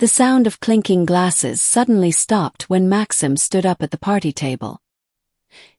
The sound of clinking glasses suddenly stopped when Maxim stood up at the party table.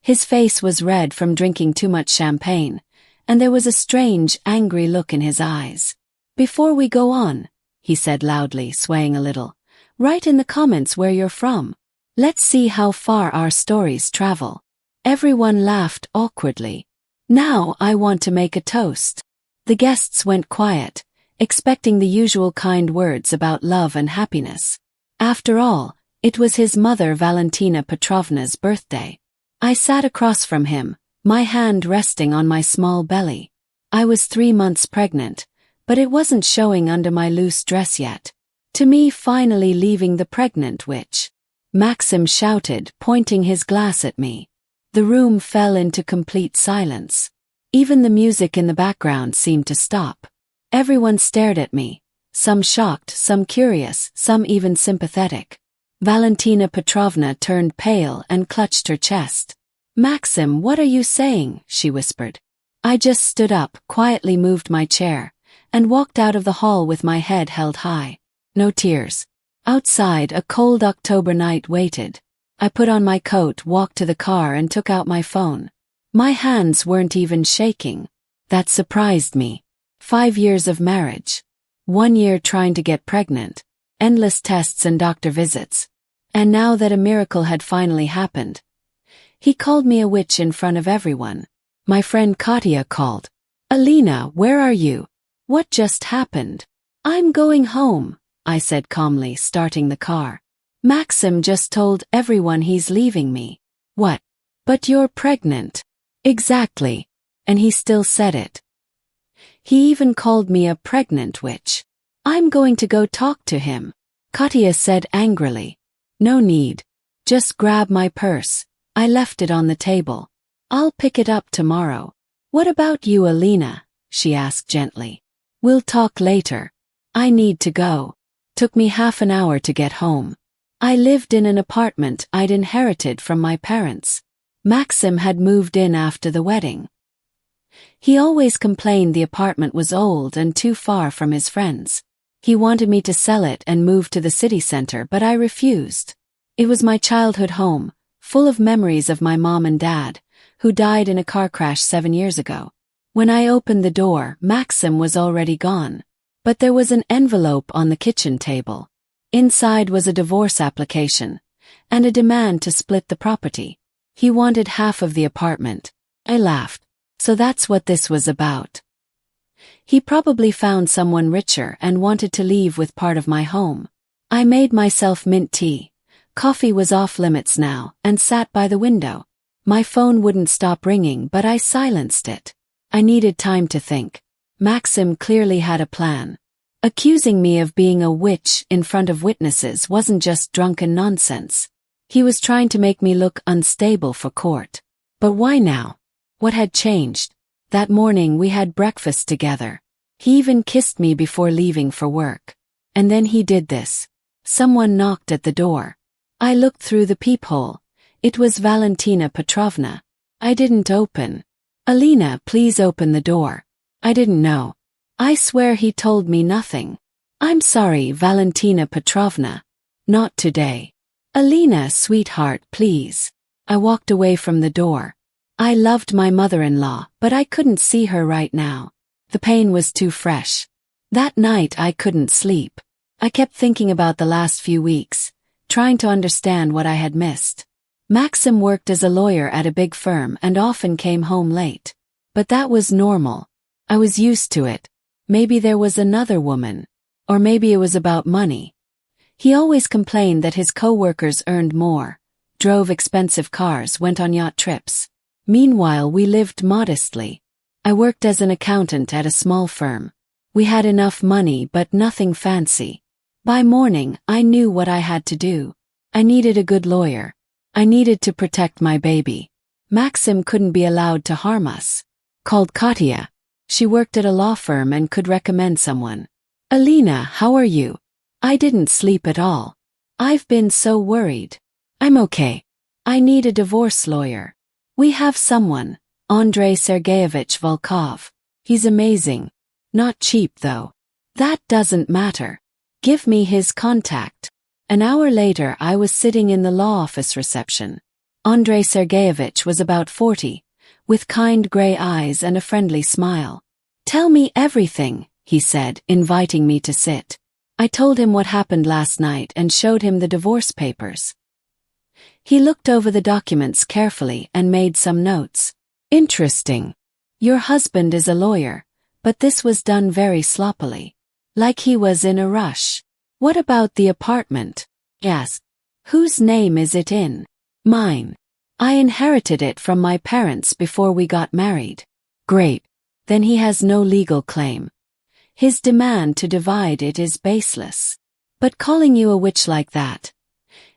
His face was red from drinking too much champagne, and there was a strange, angry look in his eyes. "Before we go on," he said loudly, swaying a little, "write in the comments where you're from. Let's see how far our stories travel." Everyone laughed awkwardly. "Now I want to make a toast." The guests went quiet, expecting the usual kind words about love and happiness. After all, it was his mother Valentina Petrovna's birthday. I sat across from him, my hand resting on my small belly. I was 3 months pregnant, but it wasn't showing under my loose dress yet. "To me finally leaving the pregnant witch," Maxim shouted, pointing his glass at me. The room fell into complete silence. Even the music in the background seemed to stop. Everyone stared at me, some shocked, some curious, some even sympathetic. Valentina Petrovna turned pale and clutched her chest. "Maxim, what are you saying?" she whispered. I just stood up, quietly moved my chair, and walked out of the hall with my head held high. No tears. Outside, a cold October night waited. I put on my coat, walked to the car, and took out my phone. My hands weren't even shaking. That surprised me. 5 years of marriage. 1 year trying to get pregnant. Endless tests and doctor visits. And now that a miracle had finally happened. He called me a witch in front of everyone. My friend Katya called. "Alina, where are you? What just happened?" "I'm going home," I said calmly, starting the car. "Maxim just told everyone he's leaving me." "What? But you're pregnant." "Exactly." And he still said it. He even called me a pregnant witch. "I'm going to go talk to him," Katya said angrily. "No need. Just grab my purse." I left it on the table. "I'll pick it up tomorrow." "What about you, Alina?" she asked gently. "We'll talk later. I need to go." Took me half an hour to get home. I lived in an apartment I'd inherited from my parents. Maxim had moved in after the wedding. He always complained the apartment was old and too far from his friends. He wanted me to sell it and move to the city center, but I refused. It was my childhood home, full of memories of my mom and dad, who died in a car crash 7 years ago. When I opened the door, Maxim was already gone. But there was an envelope on the kitchen table. Inside was a divorce application, and a demand to split the property. He wanted half of the apartment. I laughed. So that's what this was about. He probably found someone richer and wanted to leave with part of my home. I made myself mint tea. Coffee was off limits now, and sat by the window. My phone wouldn't stop ringing, but I silenced it. I needed time to think. Maxim clearly had a plan. Accusing me of being a witch in front of witnesses wasn't just drunken nonsense. He was trying to make me look unstable for court. But why now? What had changed? That morning we had breakfast together. He even kissed me before leaving for work. And then he did this. Someone knocked at the door. I looked through the peephole. It was Valentina Petrovna. I didn't open. "Alina, please open the door." I didn't know. I swear he told me nothing. "I'm sorry, Valentina Petrovna. Not today." "Alina, sweetheart, please." I walked away from the door. I loved my mother-in-law, but I couldn't see her right now. The pain was too fresh. That night I couldn't sleep. I kept thinking about the last few weeks, trying to understand what I had missed. Maxim worked as a lawyer at a big firm and often came home late. But that was normal. I was used to it. Maybe there was another woman. Or maybe it was about money. He always complained that his co-workers earned more, drove expensive cars, went on yacht trips. Meanwhile, we lived modestly. I worked as an accountant at a small firm. We had enough money but nothing fancy. By morning, I knew what I had to do. I needed a good lawyer. I needed to protect my baby. Maxim couldn't be allowed to harm us. Called Katya. She worked at a law firm and could recommend someone. "Alina, how are you?" I didn't sleep at all. "I've been so worried." "I'm okay. I need a divorce lawyer. We have someone, Andrei Sergeyevich Volkov. He's amazing. Not cheap though. That doesn't matter. Give me his contact. An hour later I was sitting in the law office reception. Andrei Sergeyevich was about 40, with kind gray eyes and a friendly smile. Tell me everything, he said, inviting me to sit. I told him what happened last night and showed him the divorce papers. He looked over the documents carefully and made some notes. Interesting. Your husband is a lawyer, but this was done very sloppily. Like he was in a rush. What about the apartment? Yes. Whose name is it in? Mine. I inherited it from my parents before we got married. Great. Then he has no legal claim. His demand to divide it is baseless. But calling you a witch like that,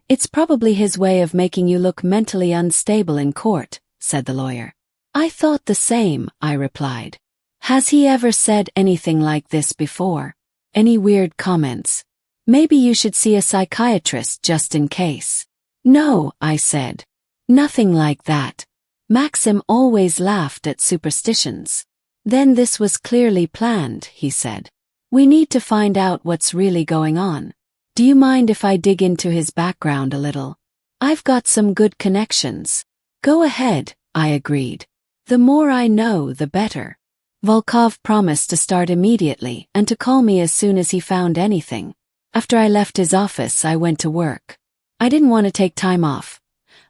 it's probably his way of making you look mentally unstable in court, said the lawyer. I thought the same, I replied. Has he ever said anything like this before? Any weird comments? Maybe you should see a psychiatrist just in case. No, I said. Nothing like that. Maxim always laughed at superstitions. Then this was clearly planned, he said. We need to find out what's really going on. Do you mind if I dig into his background a little? I've got some good connections. Go ahead, I agreed. The more I know, the better. Volkov promised to start immediately and to call me as soon as he found anything. After I left his office, I went to work. I didn't want to take time off.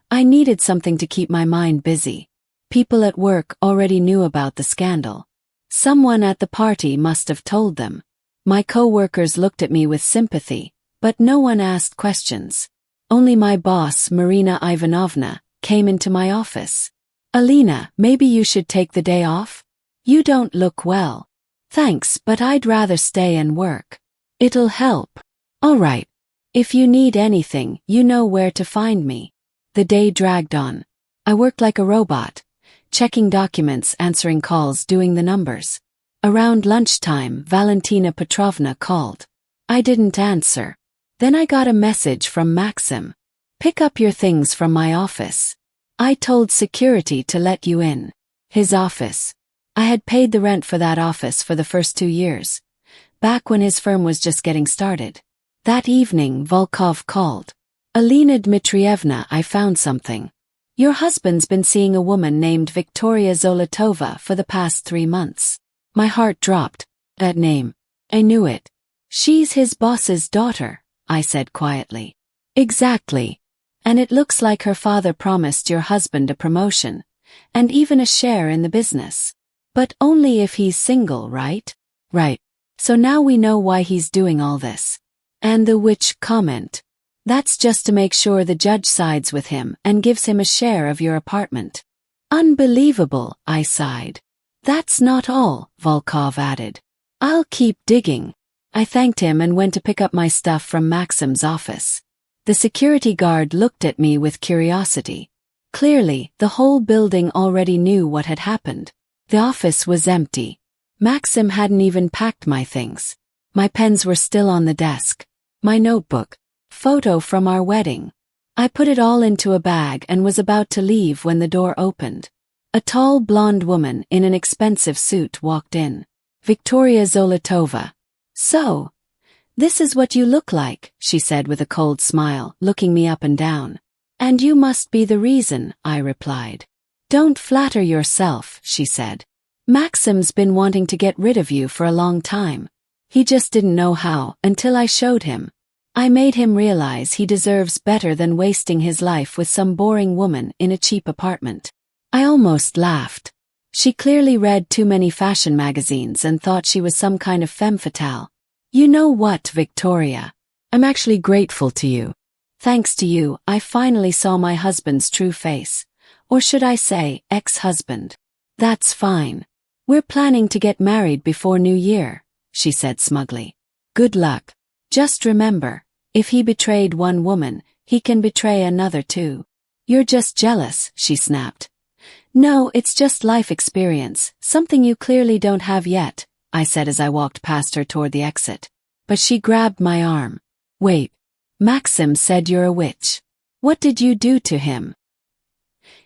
I needed something to keep my mind busy. People at work already knew about the scandal. Someone at the party must have told them. My co-workers looked at me with sympathy, but no one asked questions. Only my boss, Marina Ivanovna, came into my office. Alina, maybe you should take the day off? You don't look well. Thanks, but I'd rather stay and work. It'll help. All right. If you need anything, you know where to find me. The day dragged on. I worked like a robot, checking documents, answering calls, doing the numbers. Around lunchtime, Valentina Petrovna called. I didn't answer. Then I got a message from Maxim. Pick up your things from my office. I told security to let you in. His office. I had paid the rent for that office for the first 2 years, back when his firm was just getting started. That evening, Volkov called. Alina Dmitrievna, I found something. Your husband's been seeing a woman named Victoria Zolotova for the past 3 months. My heart dropped. That name. I knew it. She's his boss's daughter, I said quietly. Exactly. And it looks like her father promised your husband a promotion, and even a share in the business. But only if he's single, right? Right. So now we know why he's doing all this. And the witch comment. That's just to make sure the judge sides with him and gives him a share of your apartment. Unbelievable, I sighed. That's not all, Volkov added. I'll keep digging. I thanked him and went to pick up my stuff from Maxim's office. The security guard looked at me with curiosity. Clearly, the whole building already knew what had happened. The office was empty. Maxim hadn't even packed my things. My pens were still on the desk. My notebook. Photo from our wedding. I put it all into a bag and was about to leave when the door opened. A tall blonde woman in an expensive suit walked in. Victoria Zolotova. So, this is what you look like, she said with a cold smile, looking me up and down. And you must be the reason, I replied. Don't flatter yourself, she said. Maxim's been wanting to get rid of you for a long time. He just didn't know how until I showed him. I made him realize he deserves better than wasting his life with some boring woman in a cheap apartment. I almost laughed. She clearly read too many fashion magazines and thought she was some kind of femme fatale. You know what, Victoria? I'm actually grateful to you. Thanks to you, I finally saw my husband's true face. Or should I say, ex-husband. That's fine. We're planning to get married before New Year, she said smugly. Good luck. Just remember, if he betrayed one woman, he can betray another too. You're just jealous, she snapped. No, it's just life experience, something you clearly don't have yet, I said as I walked past her toward the exit. But she grabbed my arm. Wait. Maxim said you're a witch. What did you do to him?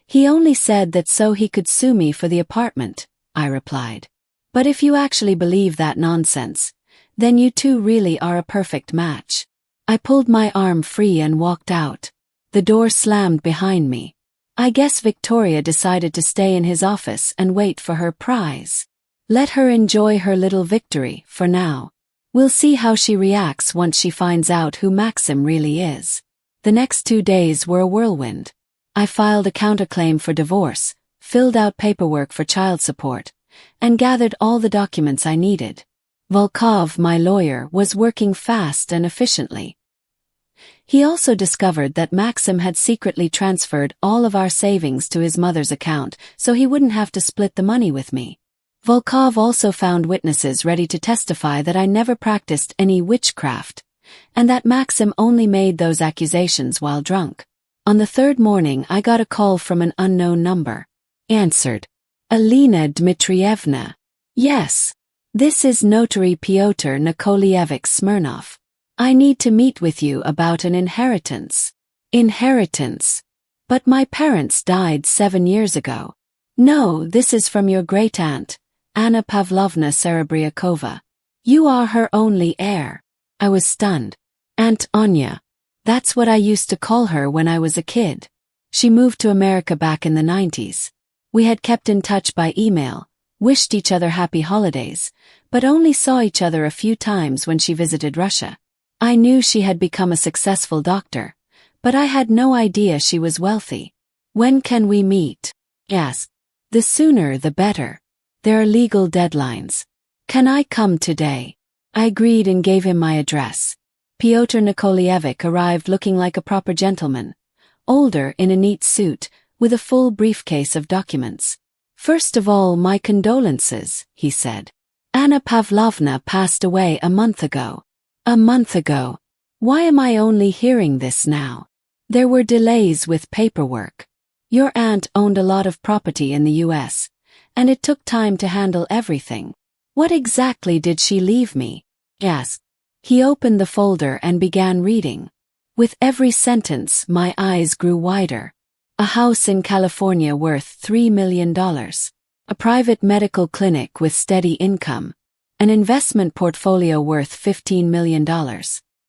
He only said that so he could sue me for the apartment, I replied. But if you actually believe that nonsense, Then you two really are a perfect match. I pulled my arm free and walked out. The door slammed behind me. I guess Victoria decided to stay in his office and wait for her prize. Let her enjoy her little victory for now. We'll see how she reacts once she finds out who Maxim really is. The next 2 days were a whirlwind. I filed a counterclaim for divorce, filled out paperwork for child support, and gathered all the documents I needed. Volkov, my lawyer, was working fast and efficiently. He also discovered that Maxim had secretly transferred all of our savings to his mother's account so he wouldn't have to split the money with me. Volkov also found witnesses ready to testify that I never practiced any witchcraft, and that Maxim only made those accusations while drunk. On the 3rd morning I got a call from an unknown number. Answered. Alina Dmitrievna. Yes. This is Notary Pyotr Nikolaevich Smirnov. I need to meet with you about an inheritance. Inheritance? But my parents died 7 years ago. No, this is from your great-aunt, Anna Pavlovna Serebriakova. You are her only heir. I was stunned. Aunt Anya. That's what I used to call her when I was a kid. She moved to America back in the 90s. We had kept in touch by email, wished each other happy holidays, but only saw each other a few times when she visited Russia. I knew she had become a successful doctor, but I had no idea she was wealthy. When can we meet? Asked. The sooner the better. There are legal deadlines. Can I come today? I agreed and gave him my address. Pyotr Nikolaevich arrived looking like a proper gentleman, older in a neat suit, with a full briefcase of documents. First of all, my condolences, he said. Anna Pavlovna passed away a month ago. A month ago. Why am I only hearing this now? There were delays with paperwork. Your aunt owned a lot of property in the US, and it took time to handle everything. What exactly did she leave me? Asked. He opened the folder and began reading. With every sentence, my eyes grew wider. A house in California worth $3 million. A private medical clinic with steady income. An investment portfolio worth $15 million.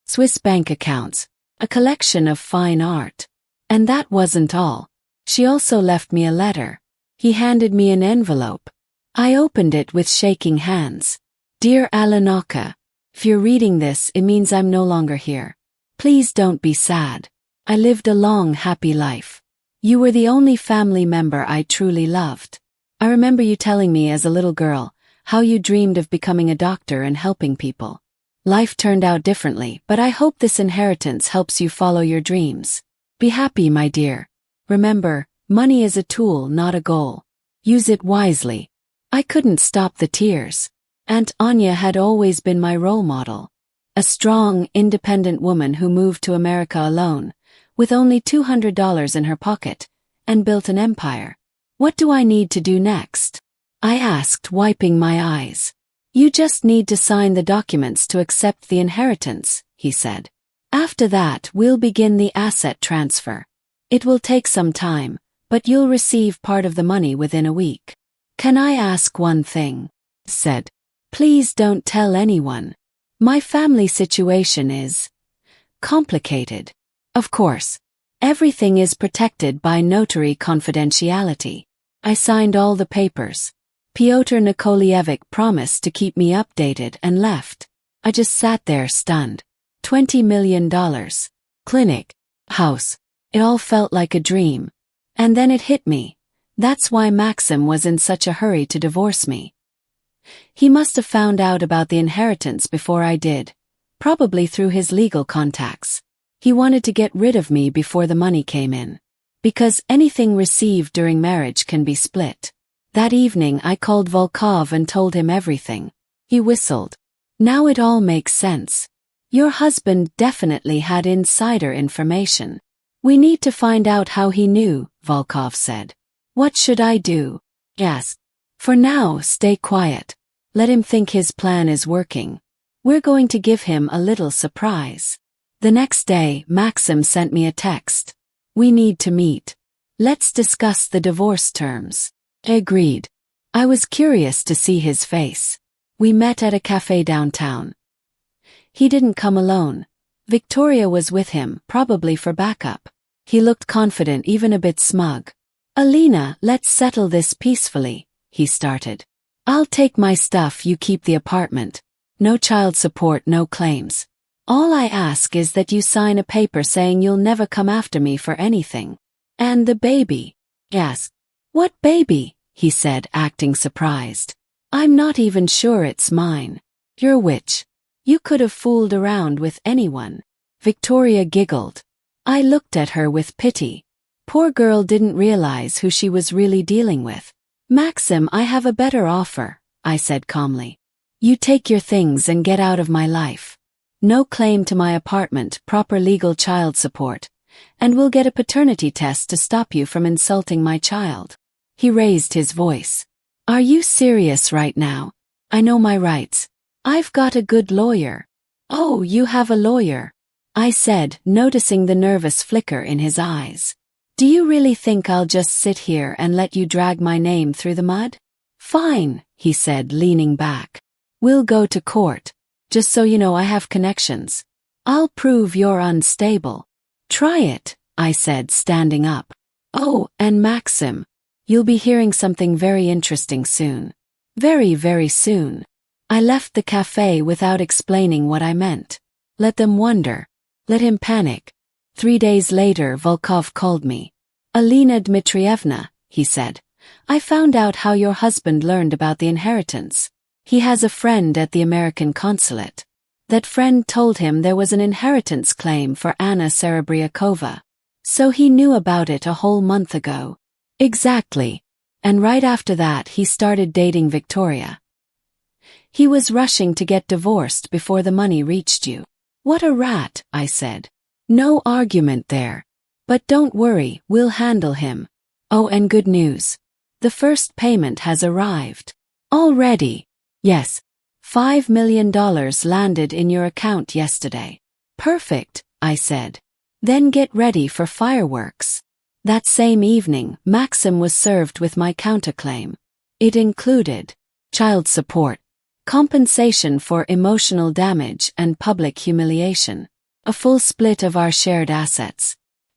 Swiss bank accounts. A collection of fine art. And that wasn't all. She also left me a letter. He handed me an envelope. I opened it with shaking hands. Dear Alenaka, if you're reading this, it means I'm no longer here. Please don't be sad. I lived a long, happy life. You were the only family member I truly loved. I remember you telling me as a little girl how you dreamed of becoming a doctor and helping people. Life turned out differently, but I hope this inheritance helps you follow your dreams. Be happy, my dear. Remember, money is a tool, not a goal. Use it wisely. I couldn't stop the tears. Aunt Anya had always been my role model. A strong, independent woman who moved to America alone, with only $200 in her pocket, and built an empire. What do I need to do next? I asked, wiping my eyes. You just need to sign the documents to accept the inheritance, he said. After that, we'll begin the asset transfer. It will take some time, but you'll receive part of the money within a week. Can I ask one thing? Said. Please don't tell anyone. My family situation is complicated. Of course. Everything is protected by notary confidentiality. I signed all the papers. Pyotr Nikolaevich promised to keep me updated and left. I just sat there stunned. $20 million. Clinic. House. It all felt like a dream. And then it hit me. That's why Maxim was in such a hurry to divorce me. He must have found out about the inheritance before I did, probably through his legal contacts. He wanted to get rid of me before the money came in. Because anything received during marriage can be split. That evening I called Volkov and told him everything. He whistled. Now it all makes sense. Your husband definitely had insider information. We need to find out how he knew, Volkov said. What should I do? Asked. For now, stay quiet. Let him think his plan is working. We're going to give him a little surprise. The next day, Maxim sent me a text. We need to meet. Let's discuss the divorce terms. Agreed. I was curious to see his face. We met at a cafe downtown. He didn't come alone. Victoria was with him, probably for backup. He looked confident, even a bit smug. Alina, let's settle this peacefully, he started. I'll take my stuff, you keep the apartment. No child support, no claims. All I ask is that you sign a paper saying you'll never come after me for anything. And the baby? Yes. What baby? He said, acting surprised. I'm not even sure it's mine. You're a witch. You could have fooled around with anyone. Victoria giggled. I looked at her with pity. Poor girl didn't realize who she was really dealing with. Maxim, I have a better offer, I said calmly. You take your things and get out of my life. No claim to my apartment, proper legal child support, and we'll get a paternity test to stop you from insulting my child. He raised his voice. Are you serious right now? I know my rights. I've got a good lawyer. Oh, you have a lawyer, I said, noticing the nervous flicker in his eyes. Do you really think I'll just sit here and let you drag my name through the mud? Fine, he said, leaning back. We'll go to court. Just so you know, I have connections. I'll prove you're unstable. Try it, I said, standing up. Oh, and Maxim, you'll be hearing something very interesting soon. Very, very soon. I left the cafe without explaining what I meant. Let them wonder. Let him panic. 3 days later, Volkov called me. Alina Dmitrievna, he said, I found out how your husband learned about the inheritance. He has a friend at the American consulate. That friend told him there was an inheritance claim for Anna Serebriakova. So he knew about it a whole month ago. Exactly. And right after that he started dating Victoria. He was rushing to get divorced before the money reached you. What a rat, I said. No argument there. But don't worry, we'll handle him. Oh, and good news. The first payment has arrived. Already? Yes. $5 million landed in your account yesterday. Perfect, I said. Then get ready for fireworks. That same evening, Maxim was served with my counterclaim. It included child support, compensation for emotional damage and public humiliation, a full split of our shared assets,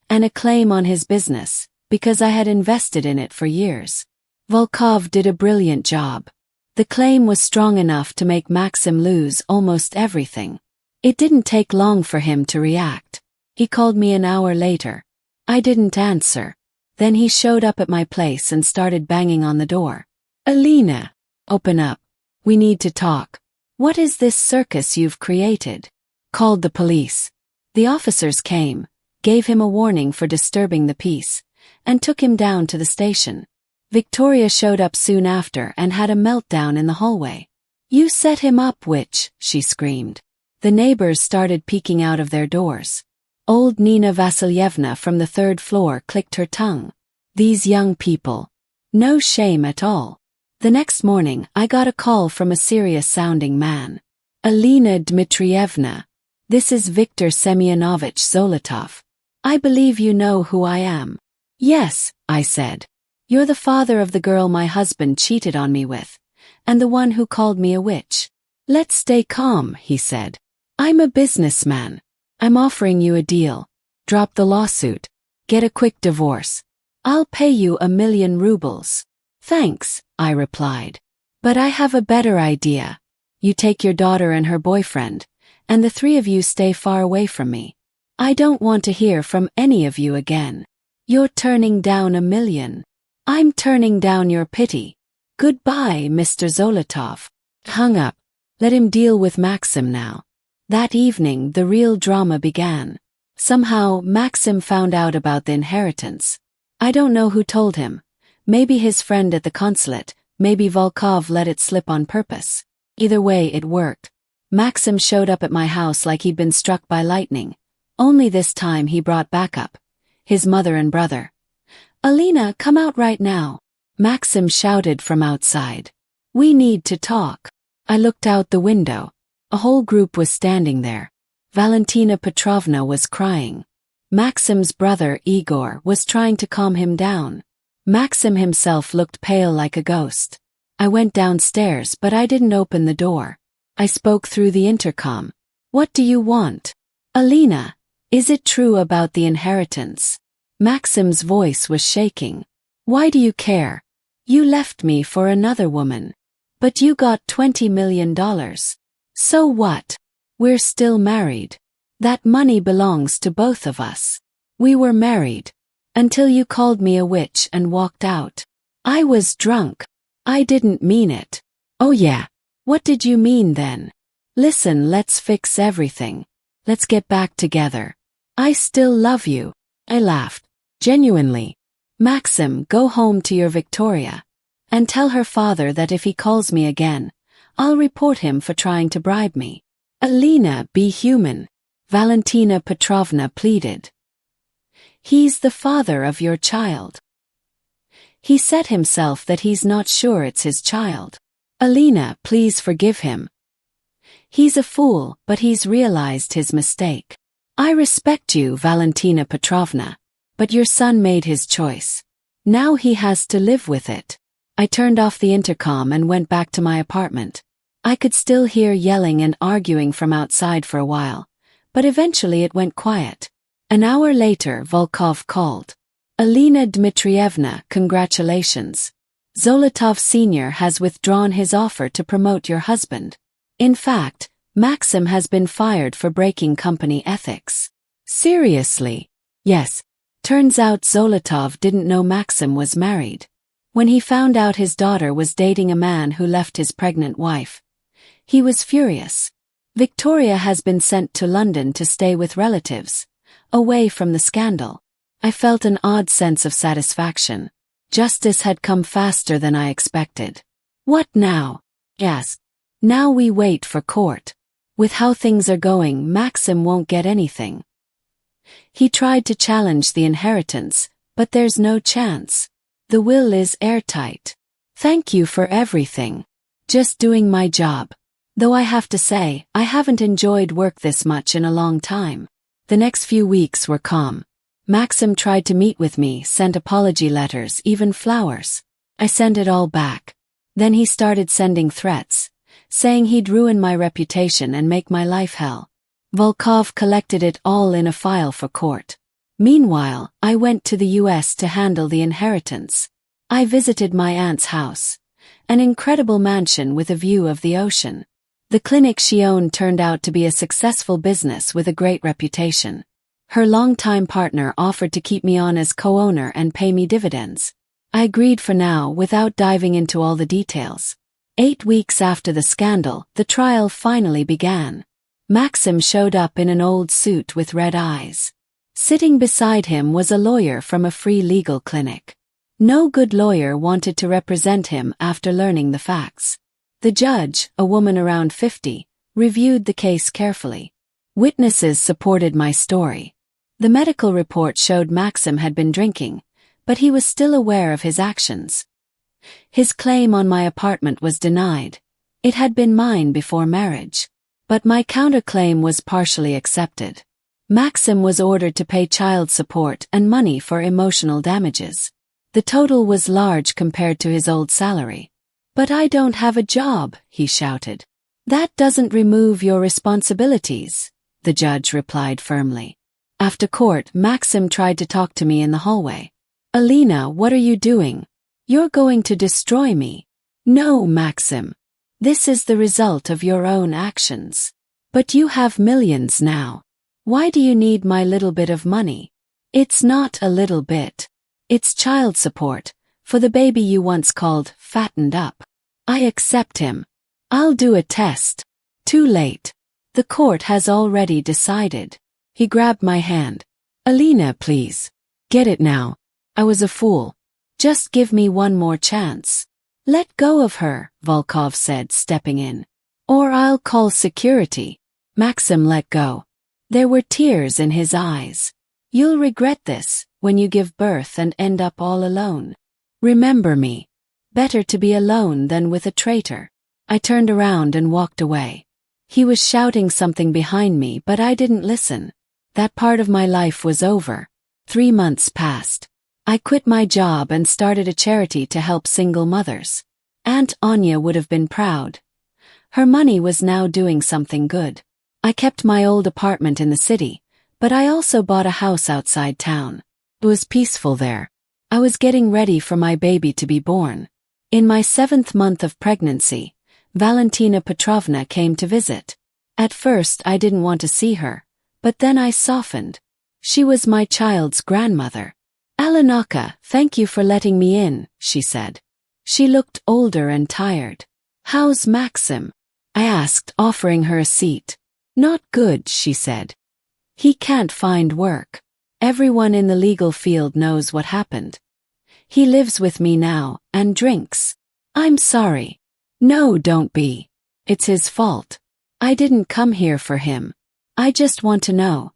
and a claim on his business, because I had invested in it for years. Volkov did a brilliant job. The claim was strong enough to make Maxim lose almost everything. It didn't take long for him to react. He called me an hour later. I didn't answer. Then he showed up at my place and started banging on the door. Alina, open up. We need to talk. What is this circus you've created? Called the police. The officers came, gave him a warning for disturbing the peace, and took him down to the station. Victoria showed up soon after and had a meltdown in the hallway. You set him up, witch, she screamed. The neighbors started peeking out of their doors. Old Nina Vasilyevna from the 3rd floor clicked her tongue. These young people. No shame at all. The next morning, I got a call from a serious-sounding man. Alina Dmitrievna. This is Viktor Semyonovich Zolotov. I believe you know who I am. Yes, I said. You're the father of the girl my husband cheated on me with, and the one who called me a witch. Let's stay calm, he said. I'm a businessman. I'm offering you a deal. Drop the lawsuit. Get a quick divorce. I'll pay you 1,000,000 rubles. Thanks, I replied. But I have a better idea. You take your daughter and her boyfriend, and the 3 of you stay far away from me. I don't want to hear from any of you again. You're turning down 1,000,000. I'm turning down your pity. Goodbye, Mr. Zolotov. Hung up. Let him deal with Maxim now. That evening, the real drama began. Somehow, Maxim found out about the inheritance. I don't know who told him. Maybe his friend at the consulate, maybe Volkov let it slip on purpose. Either way, it worked. Maxim showed up at my house like he'd been struck by lightning. Only this time he brought backup. His mother and brother. Alina, come out right now. Maxim shouted from outside. We need to talk. I looked out the window. A whole group was standing there. Valentina Petrovna was crying. Maxim's brother, Igor, was trying to calm him down. Maxim himself looked pale like a ghost. I went downstairs, but I didn't open the door. I spoke through the intercom. What do you want? Alina, is it true about the inheritance? Maxim's voice was shaking. Why do you care? You left me for another woman. But you got $20 million. So what? We're still married. That money belongs to both of us. We were married. Until you called me a witch and walked out. I was drunk. I didn't mean it. Oh yeah. What did you mean then? Listen, let's fix everything. Let's get back together. I still love you. I laughed. Genuinely. Maxim, go home to your Victoria. And tell her father that if he calls me again, I'll report him for trying to bribe me. Alina, be human. Valentina Petrovna pleaded. He's the father of your child. He said himself that he's not sure it's his child. Alina, please forgive him. He's a fool, but he's realized his mistake. I respect you, Valentina Petrovna, but your son made his choice. Now he has to live with it. I turned off the intercom and went back to my apartment. I could still hear yelling and arguing from outside for a while, but eventually it went quiet. An hour later, Volkov called. Alina Dmitrievna, congratulations. Zolotov Sr. has withdrawn his offer to promote your husband. In fact, Maxim has been fired for breaking company ethics. Seriously? Yes. Turns out Zolotov didn't know Maxim was married. When he found out his daughter was dating a man who left his pregnant wife, he was furious. Victoria has been sent to London to stay with relatives, away from the scandal. I felt an odd sense of satisfaction. Justice had come faster than I expected. What now? Yes. Now we wait for court. With how things are going, Maxim won't get anything. He tried to challenge the inheritance, but there's no chance. The will is airtight. Thank you for everything. Just doing my job. Though I have to say, I haven't enjoyed work this much in a long time. The next few weeks were calm. Maxim tried to meet with me, sent apology letters, even flowers. I sent it all back. Then he started sending threats, saying he'd ruin my reputation and make my life hell. Volkov collected it all in a file for court. Meanwhile, I went to the US to handle the inheritance. I visited my aunt's house, an incredible mansion with a view of the ocean. The clinic she owned turned out to be a successful business with a great reputation. Her longtime partner offered to keep me on as co-owner and pay me dividends. I agreed for now without diving into all the details. 8 weeks after the scandal, the trial finally began. Maxim showed up in an old suit with red eyes. Sitting beside him was a lawyer from a free legal clinic. No good lawyer wanted to represent him after learning the facts. The judge, a woman around 50, reviewed the case carefully. Witnesses supported my story. The medical report showed Maxim had been drinking, but he was still aware of his actions. His claim on my apartment was denied. It had been mine before marriage. But my counterclaim was partially accepted. Maxim was ordered to pay child support and money for emotional damages. The total was large compared to his old salary. But I don't have a job, he shouted. That doesn't remove your responsibilities, the judge replied firmly. After court, Maxim tried to talk to me in the hallway. Alina, what are you doing? You're going to destroy me. No, Maxim. This is the result of your own actions. But you have millions now. Why do you need my little bit of money? It's not a little bit. It's child support, for the baby you once called fattened up. I accept him. I'll do a test. Too late. The court has already decided. He grabbed my hand. Alina, please. Get it now. I was a fool. Just give me one more chance. Let go of her, Volkov said, stepping in. Or I'll call security. Maxim let go. There were tears in his eyes. You'll regret this, when you give birth and end up all alone. Remember me. Better to be alone than with a traitor. I turned around and walked away. He was shouting something behind me, but I didn't listen. That part of my life was over. 3 months passed. I quit my job and started a charity to help single mothers. Aunt Anya would have been proud. Her money was now doing something good. I kept my old apartment in the city, but I also bought a house outside town. It was peaceful there. I was getting ready for my baby to be born. In my 7th month of pregnancy, Valentina Petrovna came to visit. At first I didn't want to see her, but then I softened. She was my child's grandmother. "Alenaka, thank you for letting me in," she said. She looked older and tired. "How's Maxim?" I asked, offering her a seat. "Not good," she said. "He can't find work. Everyone in the legal field knows what happened. He lives with me now, and drinks." "I'm sorry." "No, don't be. It's his fault. I didn't come here for him. I just want to know.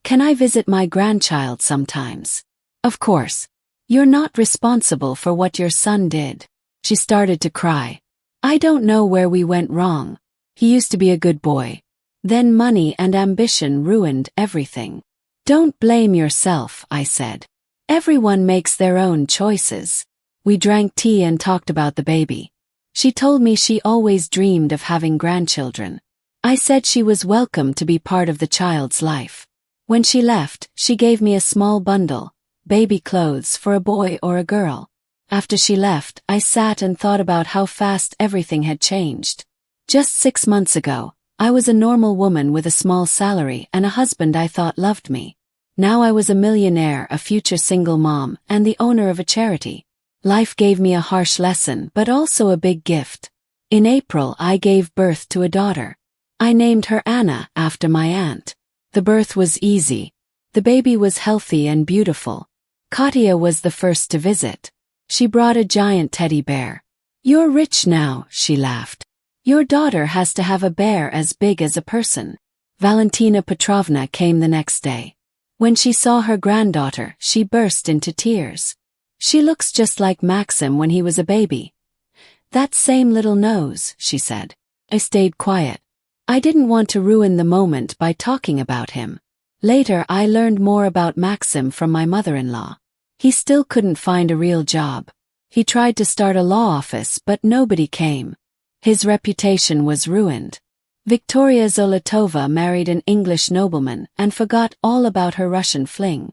Can I visit my grandchild sometimes?" "Of course. You're not responsible for what your son did." She started to cry. "I don't know where we went wrong. He used to be a good boy. Then money and ambition ruined everything." "Don't blame yourself," I said. "Everyone makes their own choices." We drank tea and talked about the baby. She told me she always dreamed of having grandchildren. I said she was welcome to be part of the child's life. When she left, she gave me a small bundle, baby clothes for a boy or a girl. After she left, I sat and thought about how fast everything had changed. Just 6 months ago, I was a normal woman with a small salary and a husband I thought loved me. Now I was a millionaire, a future single mom, and the owner of a charity. Life gave me a harsh lesson, but also a big gift. In April, I gave birth to a daughter. I named her Anna after my aunt. The birth was easy. The baby was healthy and beautiful. Katya was the first to visit. She brought a giant teddy bear. "You're rich now," she laughed. "Your daughter has to have a bear as big as a person." Valentina Petrovna came the next day. When she saw her granddaughter, she burst into tears. "She looks just like Maxim when he was a baby. That same little nose," she said. I stayed quiet. I didn't want to ruin the moment by talking about him. Later I learned more about Maxim from my mother-in-law. He still couldn't find a real job. He tried to start a law office but nobody came. His reputation was ruined. Victoria Zolotova married an English nobleman and forgot all about her Russian fling.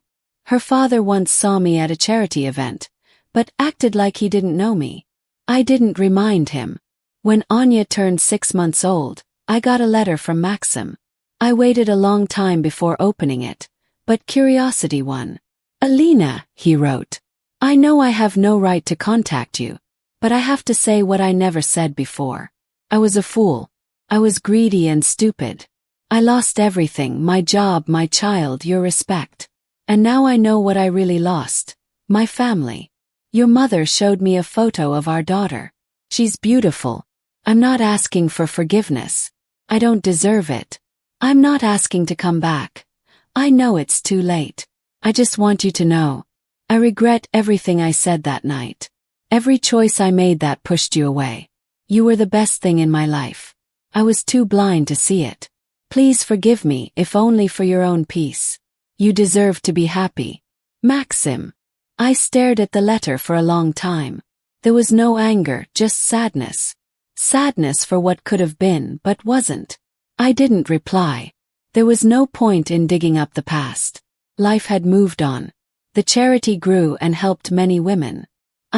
Her father once saw me at a charity event, but acted like he didn't know me. I didn't remind him. When Anya turned 6 months old, I got a letter from Maxim. I waited a long time before opening it, but curiosity won. "Alina," he wrote. "I know I have no right to contact you, but I have to say what I never said before. I was a fool. I was greedy and stupid. I lost everything, my job, my child, your respect. And now I know what I really lost. My family. Your mother showed me a photo of our daughter. She's beautiful. I'm not asking for forgiveness. I don't deserve it. I'm not asking to come back. I know it's too late. I just want you to know. I regret everything I said that night. Every choice I made that pushed you away. You were the best thing in my life. I was too blind to see it. Please forgive me, if only for your own peace. You deserve to be happy. Maxim." I stared at the letter for a long time. There was no anger, just sadness. Sadness for what could have been but wasn't. I didn't reply. There was no point in digging up the past. Life had moved on. The charity grew and helped many women.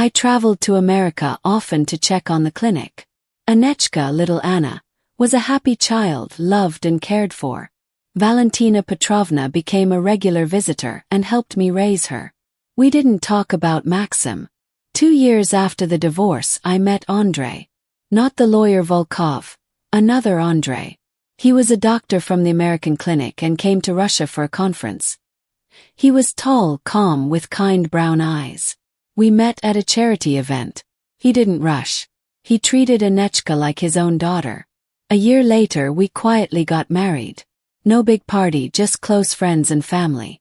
I traveled to America often to check on the clinic. Anechka, little Anna, was a happy child, loved and cared for. Valentina Petrovna became a regular visitor and helped me raise her. We didn't talk about Maxim. 2 years after the divorce, I met Andrei. Not the lawyer Volkov, another Andrei. He was a doctor from the American clinic and came to Russia for a conference. He was tall, calm, with kind brown eyes. We met at a charity event. He didn't rush. He treated Anechka like his own daughter. A year later we quietly got married. No big party, just close friends and family.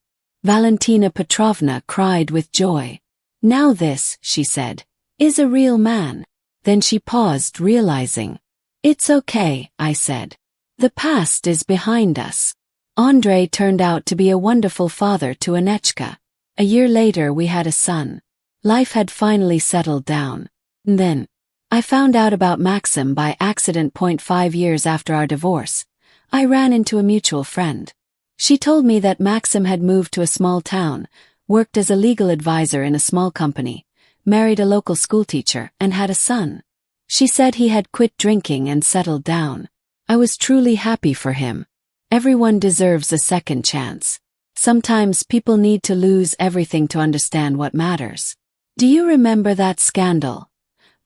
Valentina Petrovna cried with joy. "Now this," she said, "is a real man." Then she paused, realizing. "It's okay," I said. "The past is behind us." Andrei turned out to be a wonderful father to Anechka. A year later we had a son. Life had finally settled down. And then, I found out about Maxim by accident. 5 years after our divorce, I ran into a mutual friend. She told me that Maxim had moved to a small town, worked as a legal advisor in a small company, married a local schoolteacher, and had a son. She said he had quit drinking and settled down. I was truly happy for him. Everyone deserves a second chance. Sometimes people need to lose everything to understand what matters. Do you remember that scandal?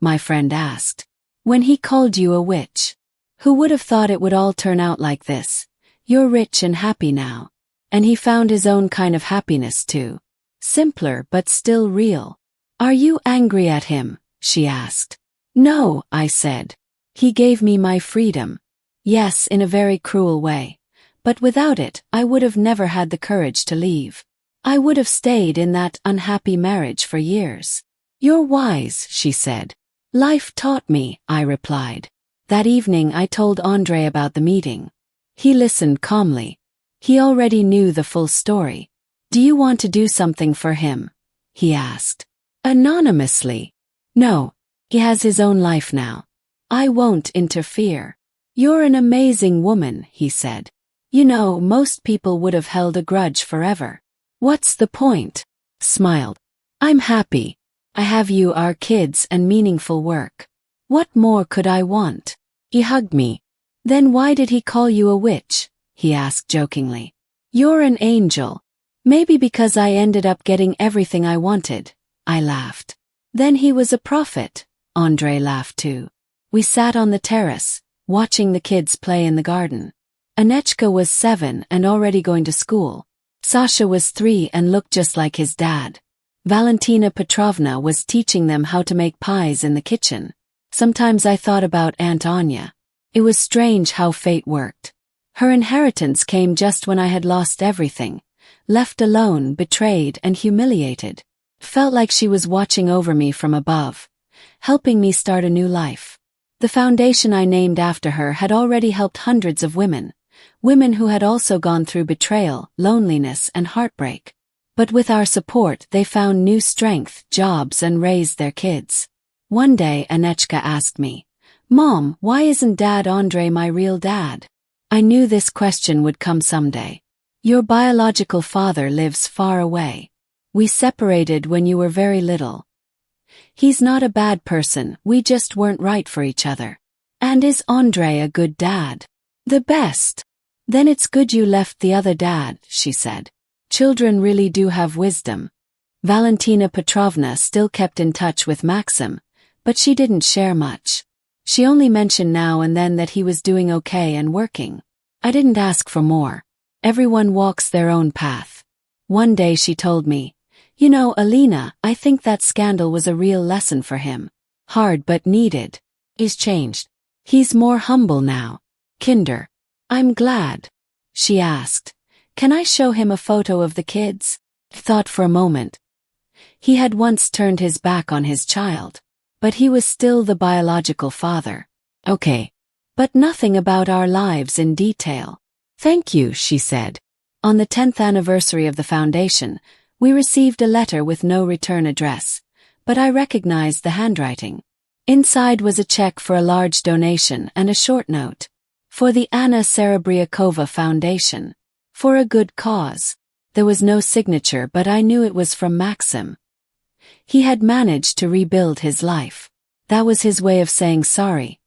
My friend asked. When he called you a witch. Who would have thought it would all turn out like this? You're rich and happy now. And he found his own kind of happiness too. Simpler but still real. Are you angry at him? She asked. No, I said. He gave me my freedom. Yes, in a very cruel way. But without it, I would have never had the courage to leave. I would have stayed in that unhappy marriage for years. You're wise, she said. Life taught me, I replied. That evening I told Andre about the meeting. He listened calmly. He already knew the full story. Do you want to do something for him? He asked. Anonymously. No, he has his own life now. I won't interfere. You're an amazing woman, he said. You know, most people would have held a grudge forever. What's the point? Smiled. I'm happy. I have you, our kids, and meaningful work. What more could I want? He hugged me. Then why did he call you a witch? He asked jokingly. You're an angel. Maybe because I ended up getting everything I wanted. I laughed. Then he was a prophet. Andre laughed too. We sat on the terrace, watching the kids play in the garden. Anechka was 7 and already going to school. Sasha was 3 and looked just like his dad. Valentina Petrovna was teaching them how to make pies in the kitchen. Sometimes I thought about Aunt Anya. It was strange how fate worked. Her inheritance came just when I had lost everything, left alone, betrayed and humiliated. Felt like she was watching over me from above, helping me start a new life. The foundation I named after her had already helped hundreds of women who had also gone through betrayal, loneliness and heartbreak. But with our support they found new strength, jobs and raised their kids. One day Anechka asked me, Mom, why isn't Dad Andre my real dad? I knew this question would come someday. Your biological father lives far away. We separated when you were very little. He's not a bad person, we just weren't right for each other. And is Andre a good dad? The best. Then it's good you left the other dad, she said. Children really do have wisdom. Valentina Petrovna still kept in touch with Maxim, but she didn't share much. She only mentioned now and then that he was doing okay and working. I didn't ask for more. Everyone walks their own path. One day she told me, You know, Alina, I think that scandal was a real lesson for him. Hard but needed. He's changed. He's more humble now. Kinder. I'm glad. She asked, Can I show him a photo of the kids? He thought for a moment. He had once turned his back on his child. But he was still the biological father. Okay. But nothing about our lives in detail. Thank you, she said. On the 10th anniversary of the foundation, we received a letter with no return address, but I recognized the handwriting. Inside was a check for a large donation and a short note. For the Anna Serebriakova Foundation. For a good cause. There was no signature, but I knew it was from Maxim. He had managed to rebuild his life. That was his way of saying sorry.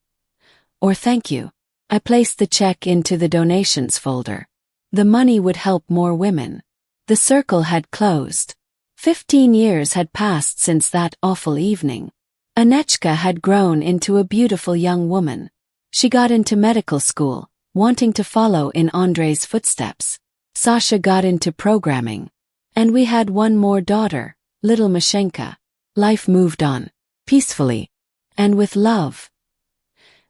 Or thank you. I placed the check into the donations folder. The money would help more women. The circle had closed. 15 years had passed since that awful evening. Anechka had grown into a beautiful young woman. She got into medical school, wanting to follow in Andrei's footsteps. Sasha got into programming. And we had one more daughter, little Mashenka. Life moved on. Peacefully. And with love.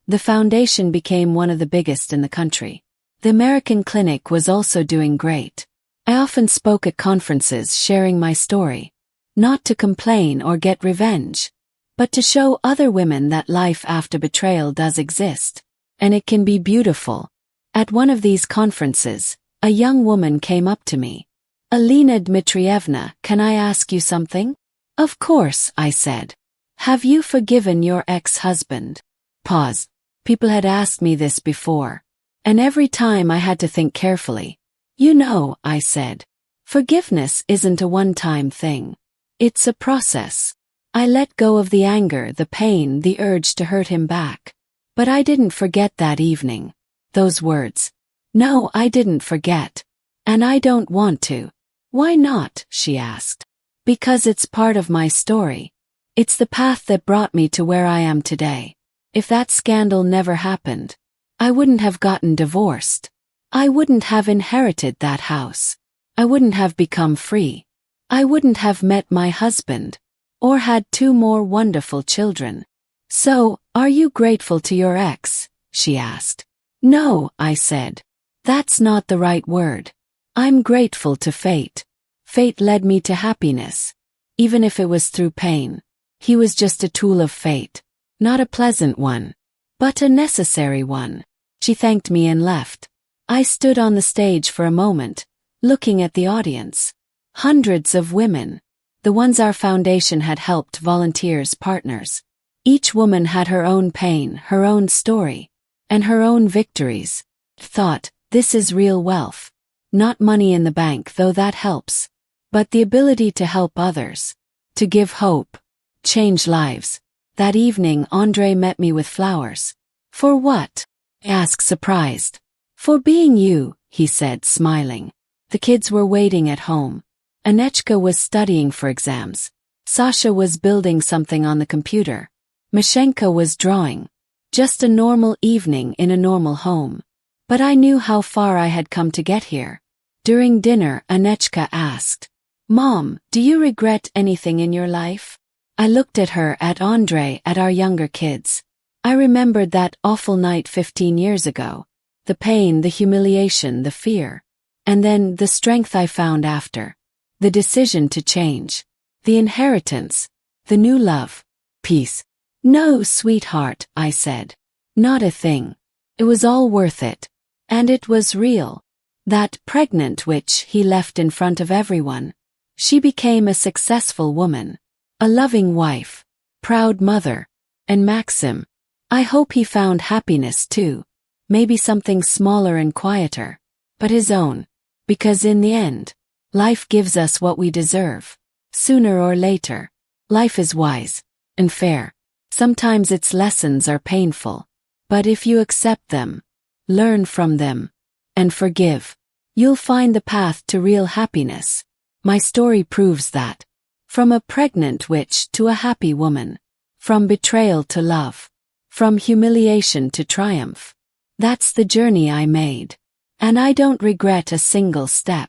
The foundation became one of the biggest in the country. The American clinic was also doing great. I often spoke at conferences sharing my story. Not to complain or get revenge. But to show other women that life after betrayal does exist. And it can be beautiful. At one of these conferences, a young woman came up to me. Alina Dmitrievna, can I ask you something? Of course, I said. Have you forgiven your ex-husband? Pause. People had asked me this before. And every time I had to think carefully. You know, I said, forgiveness isn't a one-time thing. It's a process. I let go of the anger, the pain, the urge to hurt him back. But I didn't forget that evening. Those words. No, I didn't forget. And I don't want to. Why not? She asked. Because it's part of my story. It's the path that brought me to where I am today. If that scandal never happened, I wouldn't have gotten divorced. I wouldn't have inherited that house. I wouldn't have become free. I wouldn't have met my husband. Or had 2 more wonderful children. So, are you grateful to your ex? She asked. No, I said. That's not the right word. I'm grateful to fate. Fate led me to happiness. Even if it was through pain. He was just a tool of fate. Not a pleasant one. But a necessary one. She thanked me and left. I stood on the stage for a moment, looking at the audience. Hundreds of women. The ones our foundation had helped, volunteers, partners. Each woman had her own pain, her own story, and her own victories. Thought, this is real wealth. Not money in the bank, though that helps. But the ability to help others. To give hope. Change lives. That evening Andre met me with flowers. For what? I asked, surprised. For being you, he said, smiling. The kids were waiting at home. Anechka was studying for exams. Sasha was building something on the computer. Mashenka was drawing. Just a normal evening in a normal home. But I knew how far I had come to get here. During dinner, Anechka asked, Mom, do you regret anything in your life? I looked at her, at Andre, at our younger kids. I remembered that awful night 15 years ago. The pain, the humiliation, the fear. And then the strength I found after. The decision to change. The inheritance. The new love. Peace. No, sweetheart, I said. Not a thing. It was all worth it. And it was real. That pregnant witch he left in front of everyone. She became a successful woman. A loving wife. Proud mother. And Maxim. I hope he found happiness too. Maybe something smaller and quieter. But his own. Because in the end, life gives us what we deserve. Sooner or later. Life is wise. And fair. Sometimes its lessons are painful. But if you accept them, learn from them, and forgive, you'll find the path to real happiness. My story proves that. From a pregnant witch to a happy woman. From betrayal to love. From humiliation to triumph. That's the journey I made. And I don't regret a single step.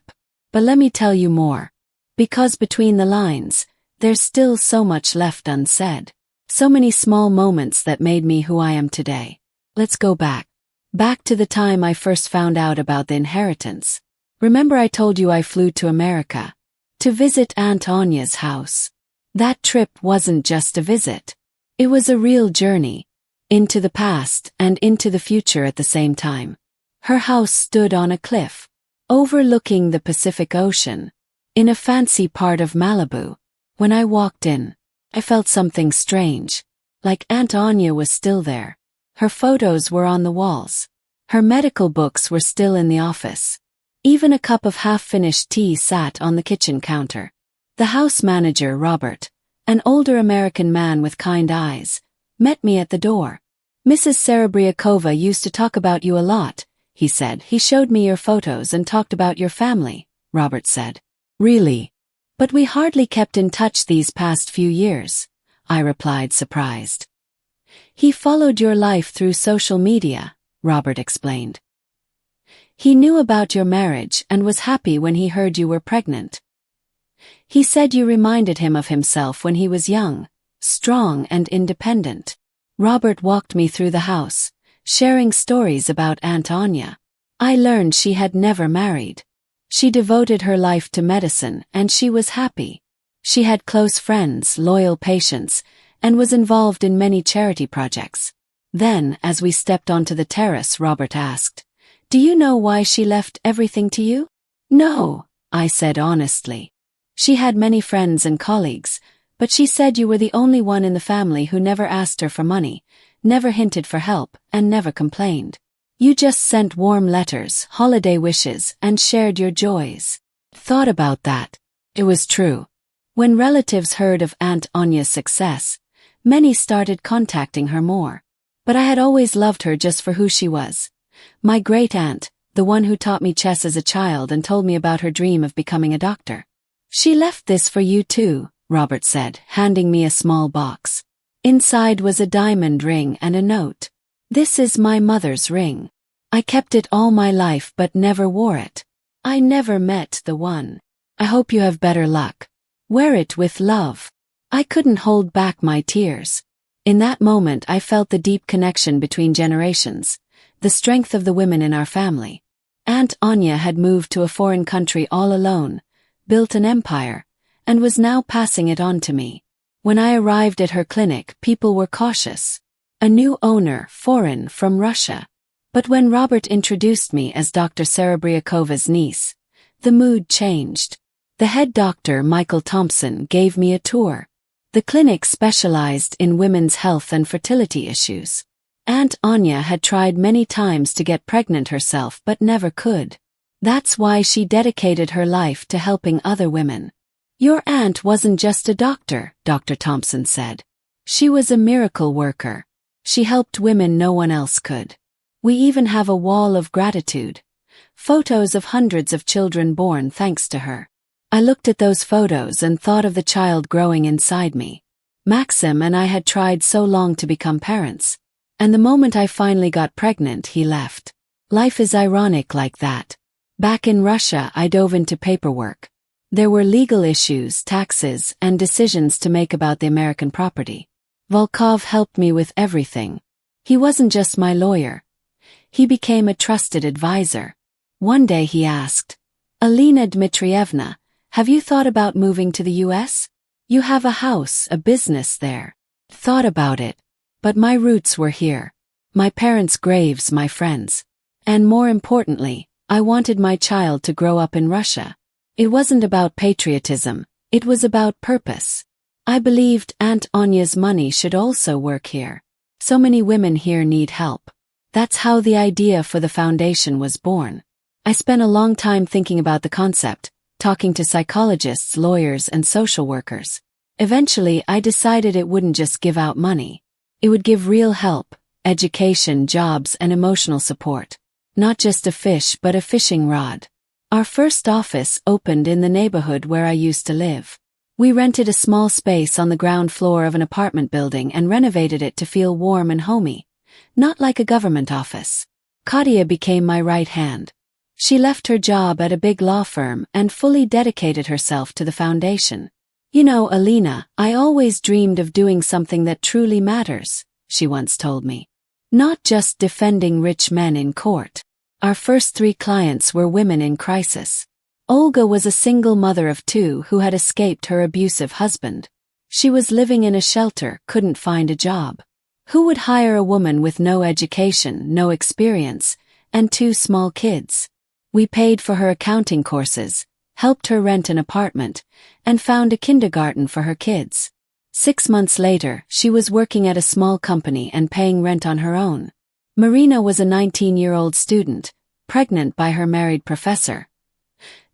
But let me tell you more. Because between the lines, there's still so much left unsaid. So many small moments that made me who I am today. Let's go back. Back to the time I first found out about the inheritance. Remember I told you I flew to America to visit Aunt Anya's house. That trip wasn't just a visit. It was a real journey. Into the past and into the future at the same time. Her house stood on a cliff, overlooking the Pacific Ocean, in a fancy part of Malibu. When I walked in, I felt something strange, like Aunt Anya was still there. Her photos were on the walls. Her medical books were still in the office. Even a cup of half-finished tea sat on the kitchen counter. The house manager, Robert, an older American man with kind eyes, met me at the door. Mrs. Serebriakova used to talk about you a lot, he said. He showed me your photos and talked about your family, Robert said. Really? But we hardly kept in touch these past few years, I replied, surprised. He followed your life through social media, Robert explained. He knew about your marriage and was happy when he heard you were pregnant. He said you reminded him of himself when he was young, strong and independent. Robert walked me through the house, sharing stories about Aunt Anya. I learned she had never married. She devoted her life to medicine and she was happy. She had close friends, loyal patients, and was involved in many charity projects. Then, as we stepped onto the terrace, Robert asked, "Do you know why she left everything to you?" "No," I said honestly. She had many friends and colleagues, but she said you were the only one in the family who never asked her for money, never hinted for help, and never complained. You just sent warm letters, holiday wishes, and shared your joys. Thought about that. It was true. When relatives heard of Aunt Anya's success, many started contacting her more. But I had always loved her just for who she was. My great-aunt, the one who taught me chess as a child and told me about her dream of becoming a doctor. She left this for you too, Robert said, handing me a small box. Inside was a diamond ring and a note. This is my mother's ring. I kept it all my life but never wore it. I never met the one. I hope you have better luck. Wear it with love. I couldn't hold back my tears. In that moment I felt the deep connection between generations, the strength of the women in our family. Aunt Anya had moved to a foreign country all alone, built an empire, and was now passing it on to me. When I arrived at her clinic, people were cautious. A new owner, foreign, from Russia. But when Robert introduced me as Dr. Serebriakova's niece, the mood changed. The head doctor, Michael Thompson, gave me a tour. The clinic specialized in women's health and fertility issues. Aunt Anya had tried many times to get pregnant herself but never could. That's why she dedicated her life to helping other women. Your aunt wasn't just a doctor, Dr. Thompson said. She was a miracle worker. She helped women no one else could. We even have a wall of gratitude. Photos of hundreds of children born thanks to her. I looked at those photos and thought of the child growing inside me. Maxim and I had tried so long to become parents. And the moment I finally got pregnant, he left. Life is ironic like that. Back in Russia, I dove into paperwork. There were legal issues, taxes, and decisions to make about the American property. Volkov helped me with everything. He wasn't just my lawyer. He became a trusted advisor. One day he asked, Alina Dmitrievna, have you thought about moving to the US? You have a house, a business there. Thought about it. But my roots were here. My parents' graves, my friends. And more importantly, I wanted my child to grow up in Russia. It wasn't about patriotism, it was about purpose. I believed Aunt Anya's money should also work here. So many women here need help. That's how the idea for the foundation was born. I spent a long time thinking about the concept, talking to psychologists, lawyers, and social workers. Eventually, I decided it wouldn't just give out money. It would give real help, education, jobs, and emotional support. Not just a fish, but a fishing rod. Our first office opened in the neighborhood where I used to live. We rented a small space on the ground floor of an apartment building and renovated it to feel warm and homey. Not like a government office. Katia became my right hand. She left her job at a big law firm and fully dedicated herself to the foundation. You know, Alina, I always dreamed of doing something that truly matters, she once told me. Not just defending rich men in court. Our first 3 clients were women in crisis. Olga was a single mother of 2 who had escaped her abusive husband. She was living in a shelter, couldn't find a job. Who would hire a woman with no education, no experience, and 2 small kids? We paid for her accounting courses, helped her rent an apartment, and found a kindergarten for her kids. 6 months later, she was working at a small company and paying rent on her own. Marina was a 19-year-old student, pregnant by her married professor.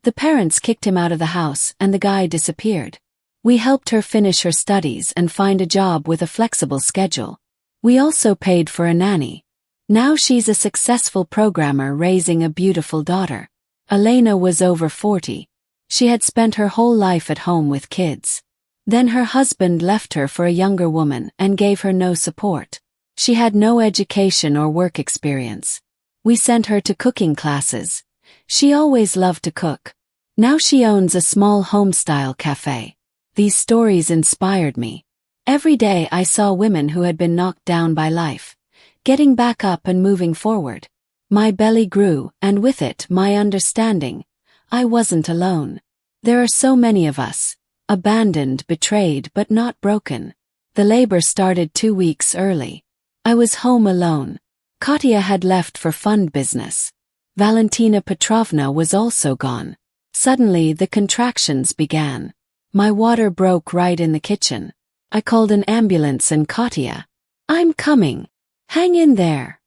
The parents kicked him out of the house and the guy disappeared. We helped her finish her studies and find a job with a flexible schedule. We also paid for a nanny. Now she's a successful programmer raising a beautiful daughter. Elena was over 40. She had spent her whole life at home with kids. Then her husband left her for a younger woman and gave her no support. She had no education or work experience. We sent her to cooking classes. She always loved to cook. Now she owns a small home-style cafe. These stories inspired me. Every day I saw women who had been knocked down by life, getting back up and moving forward. My belly grew, and with it, my understanding. I wasn't alone. There are so many of us, abandoned, betrayed, but not broken. The labor started 2 weeks early. I was home alone. Katia had left for fund business. Valentina Petrovna was also gone. Suddenly the contractions began. My water broke right in the kitchen. I called an ambulance and Katia. I'm coming. Hang in there.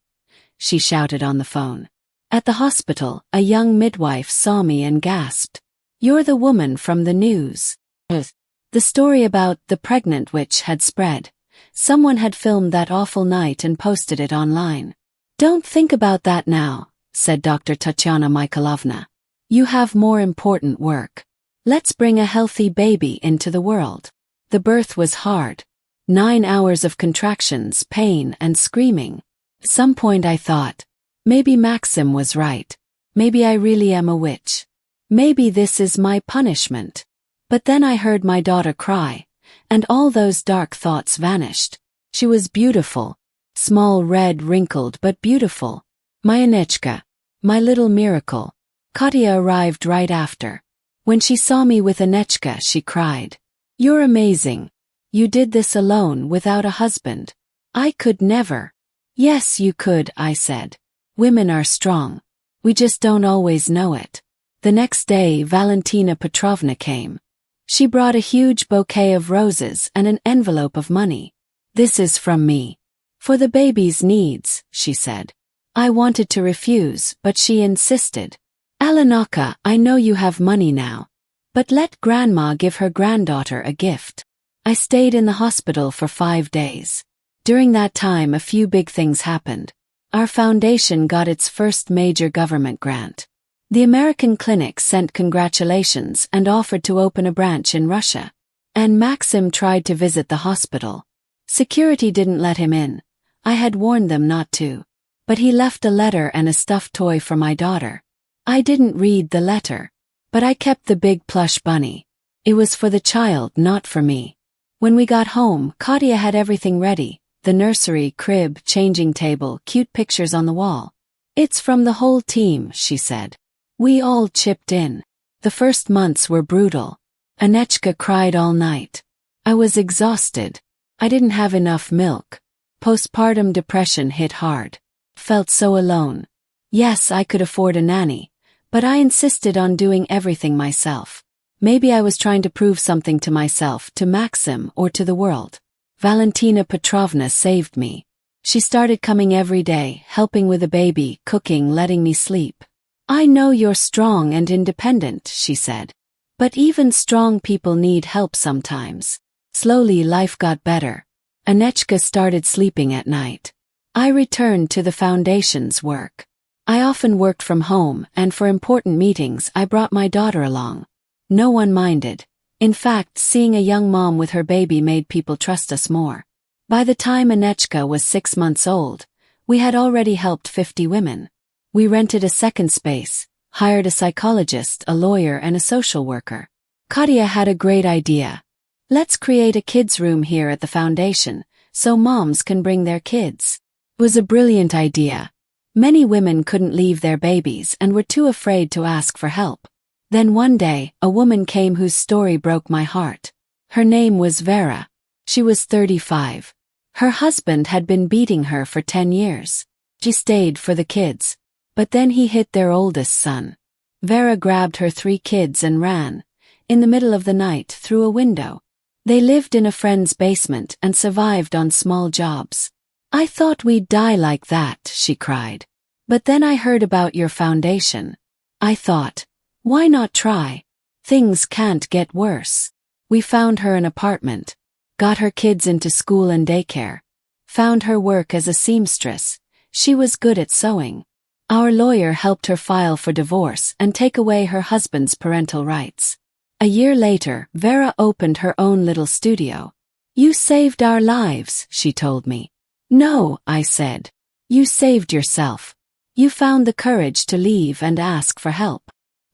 she shouted on the phone. At the hospital, a young midwife saw me and gasped, "You're the woman from the news." The story about the pregnant witch had spread. Someone had filmed that awful night and posted it online. "Don't think about that now," said Dr. Tatiana Mikhailovna. "You have more important work. Let's bring a healthy baby into the world." The birth was hard. 9 hours of contractions, pain, and screaming. At some point I thought, maybe Maxim was right. Maybe I really am a witch. Maybe this is my punishment. But then I heard my daughter cry, and all those dark thoughts vanished. She was beautiful. Small, red, wrinkled, but beautiful. My Anichka. My little miracle. Katya arrived right after. When she saw me with Anichka, she cried, "You're amazing. You did this alone without a husband." "I could never." "Yes, you could," I said. "Women are strong. We just don't always know it." The next day, Valentina Petrovna came. She brought a huge bouquet of roses and an envelope of money. "This is from me. For the baby's needs," she said. I wanted to refuse, but she insisted. "Alenaka, I know you have money now. But let Grandma give her granddaughter a gift." I stayed in the hospital for 5 days. During that time, a few big things happened. Our foundation got its first major government grant. The American clinic sent congratulations and offered to open a branch in Russia. And Maxim tried to visit the hospital. Security didn't let him in. I had warned them not to. But he left a letter and a stuffed toy for my daughter. I didn't read the letter. But I kept the big plush bunny. It was for the child, not for me. When we got home, Katya had everything ready. The nursery, crib, changing table, cute pictures on the wall. "It's from the whole team," she said. We all chipped in. The first months were brutal. Anichka cried all night. I was exhausted. I didn't have enough milk. Postpartum depression hit hard. Felt so alone. Yes, I could afford a nanny, but I insisted on doing everything myself. Maybe I was trying to prove something to myself, to Maxim, or to the world. Valentina Petrovna saved me. She started coming every day, helping with the baby, cooking, letting me sleep. "I know you're strong and independent," she said. "But even strong people need help sometimes." Slowly life got better. Anichka started sleeping at night. I returned to the foundation's work. I often worked from home, and for important meetings I brought my daughter along. No one minded. In fact, seeing a young mom with her baby made people trust us more. By the time Anichka was 6 months old, we had already helped 50 women. We rented a second space, hired a psychologist, a lawyer, and a social worker. Katya had a great idea. "Let's create a kids' room here at the foundation, so moms can bring their kids." It was a brilliant idea. Many women couldn't leave their babies and were too afraid to ask for help. Then one day, a woman came whose story broke my heart. Her name was Vera. She was 35. Her husband had been beating her for 10 years. She stayed for the kids. But then he hit their oldest son. Vera grabbed her 3 kids and ran, in the middle of the night, through a window. They lived in a friend's basement and survived on small jobs. "I thought we'd die like that," she cried. "But then I heard about your foundation. I thought, why not try? Things can't get worse." We found her an apartment, got her kids into school and daycare, found her work as a seamstress. She was good at sewing. Our lawyer helped her file for divorce and take away her husband's parental rights. A year later, Vera opened her own little studio. "You saved our lives," she told me. "No," I said. "You saved yourself. You found the courage to leave and ask for help."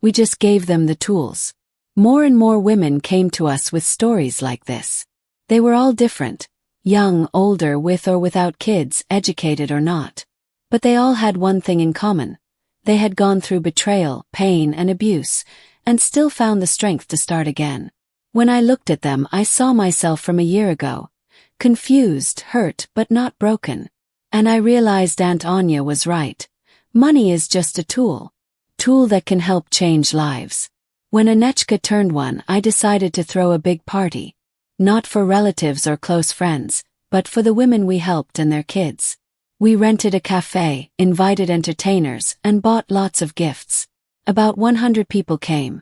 We just gave them the tools. More and more women came to us with stories like this. They were all different. Young, older, with or without kids, educated or not. But they all had one thing in common. They had gone through betrayal, pain, and abuse, and still found the strength to start again. When I looked at them, I saw myself from a year ago. Confused, hurt, but not broken. And I realized Aunt Anya was right. Money is just a tool that can help change lives. When Anichka turned 1, I decided to throw a big party. Not for relatives or close friends, but for the women we helped and their kids. We rented a cafe, invited entertainers, and bought lots of gifts. About 100 people came.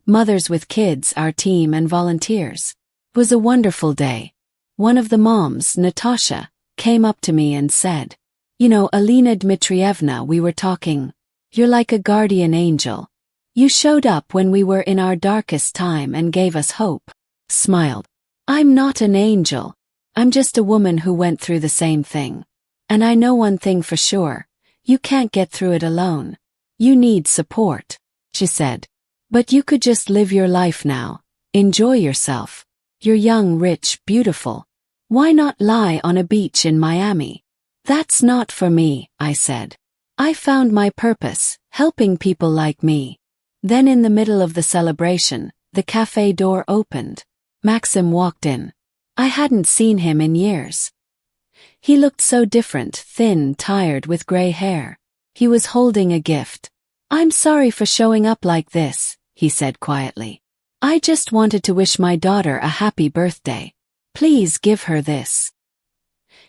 Mothers with kids, our team, and volunteers. It was a wonderful day. One of the moms, Natasha, came up to me and said, "You know, Alina Dmitrievna, we were talking. You're like a guardian angel. You showed up when we were in our darkest time and gave us hope." Smiled. "I'm not an angel. I'm just a woman who went through the same thing. And I know one thing for sure. You can't get through it alone. You need support," she said. "But you could just live your life now. Enjoy yourself. You're young, rich, beautiful. Why not lie on a beach in Miami?" "That's not for me," I said. "I found my purpose, helping people like me." Then in the middle of the celebration, the cafe door opened. Maxim walked in. I hadn't seen him in years. He looked so different, thin, tired, with gray hair. He was holding a gift. "I'm sorry for showing up like this," he said quietly. "I just wanted to wish my daughter a happy birthday. Please give her this."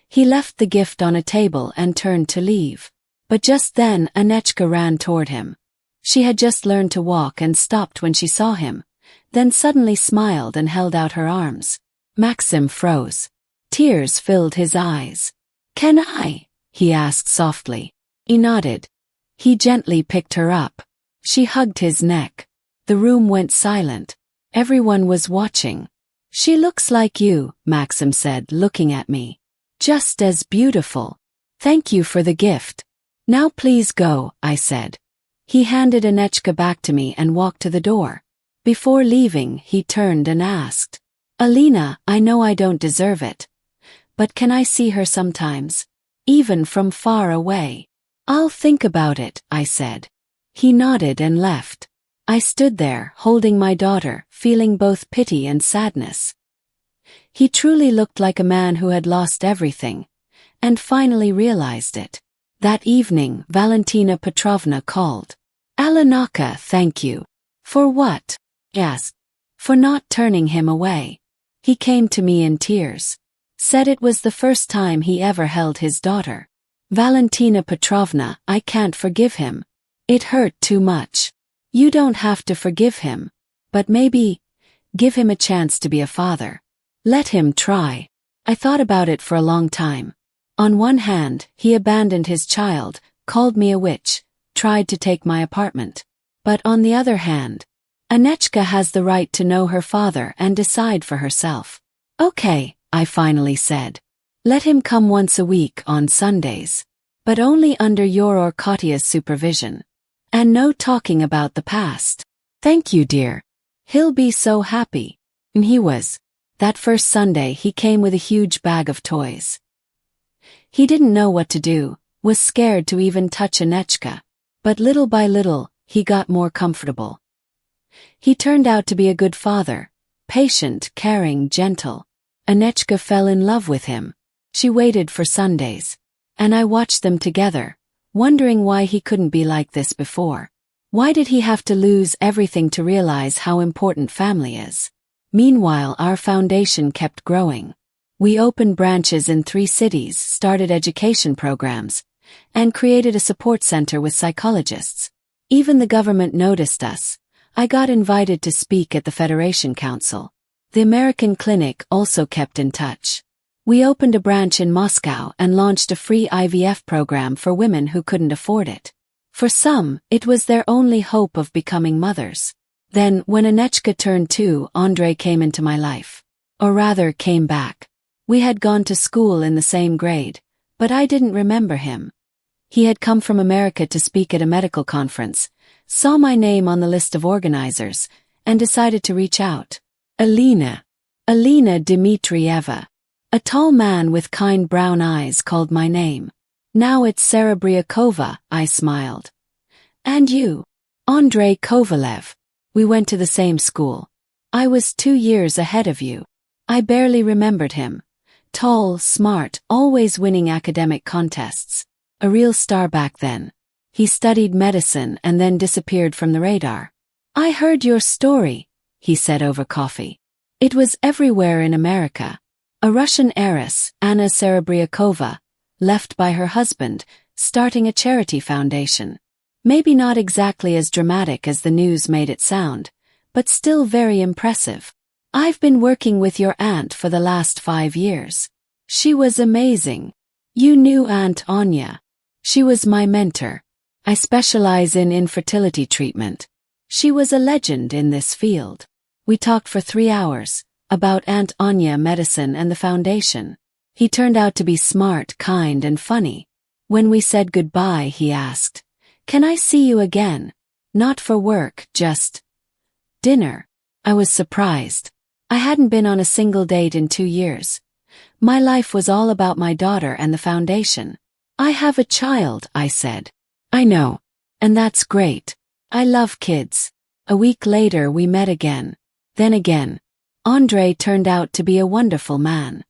He left the gift on a table and turned to leave. But just then Anechka ran toward him. She had just learned to walk and stopped when she saw him, then suddenly smiled and held out her arms. Maxim froze. Tears filled his eyes. "Can I?" he asked softly. He nodded. He gently picked her up. She hugged his neck. The room went silent. Everyone was watching. "She looks like you," Maxim said, looking at me. "Just as beautiful. Thank you for the gift. Now please go," I said. He handed Anechka back to me and walked to the door. Before leaving, he turned and asked, "Alina, I know I don't deserve it. But can I see her sometimes? Even from far away?" "I'll think about it," I said. He nodded and left. I stood there, holding my daughter, feeling both pity and sadness. He truly looked like a man who had lost everything, and finally realized it. That evening, Valentina Petrovna called. "Alinaka, thank you." "For what?" I asked. "For not turning him away." He came to me in tears. Said it was the first time he ever held his daughter. "Valentina Petrovna, I can't forgive him. It hurt too much." "You don't have to forgive him. But maybe, give him a chance to be a father. Let him try." I thought about it for a long time. On one hand, he abandoned his child, called me a witch, tried to take my apartment. But on the other hand, Anechka has the right to know her father and decide for herself. "Okay," I finally said. "Let him come once a week on Sundays. But only under your or Katya's supervision. And no talking about the past." "Thank you, dear. He'll be so happy." And he was. That first Sunday he came with a huge bag of toys. He didn't know what to do, was scared to even touch Anechka. But little by little, he got more comfortable. He turned out to be a good father, patient, caring, gentle. Anechka fell in love with him. She waited for Sundays. And I watched them together, wondering why he couldn't be like this before. Why did he have to lose everything to realize how important family is? Meanwhile, our foundation kept growing. We opened branches in 3 cities, started education programs, and created a support center with psychologists. Even the government noticed us. I got invited to speak at the Federation Council. The American clinic also kept in touch. We opened a branch in Moscow and launched a free IVF program for women who couldn't afford it. For some, it was their only hope of becoming mothers. Then, when Anechka turned 2, Andrei came into my life. Or rather, came back. We had gone to school in the same grade, but I didn't remember him. He had come from America to speak at a medical conference, saw my name on the list of organizers, and decided to reach out. Alina Dmitrieva. A tall man with kind brown eyes called my name. "Now it's Sarah Briakova," I smiled. "And you?" "Andrei Kovalev. We went to the same school. I was 2 years ahead of you." I barely remembered him. Tall, smart, always winning academic contests. A real star back then. He studied medicine and then disappeared from the radar. "I heard your story," he said over coffee. It was everywhere in America. A Russian heiress, Anna Serebriakova, left by her husband, starting a charity foundation. Maybe not exactly as dramatic as the news made it sound, but still very impressive. I've been working with your aunt for the last 5 years. She was amazing. You knew Aunt Anya. She was my mentor. I specialize in infertility treatment. She was a legend in this field. We talked for 3 hours about Aunt Anya medicine and the foundation. He turned out to be smart, kind, and funny. When we said goodbye, he asked, "Can I see you again? Not for work, just dinner." I was surprised. I hadn't been on a single date in 2 years. My life was all about my daughter and the foundation. "I have a child," I said. "I know. And that's great. I love kids." A week later we met again. Then again. Andre turned out to be a wonderful man.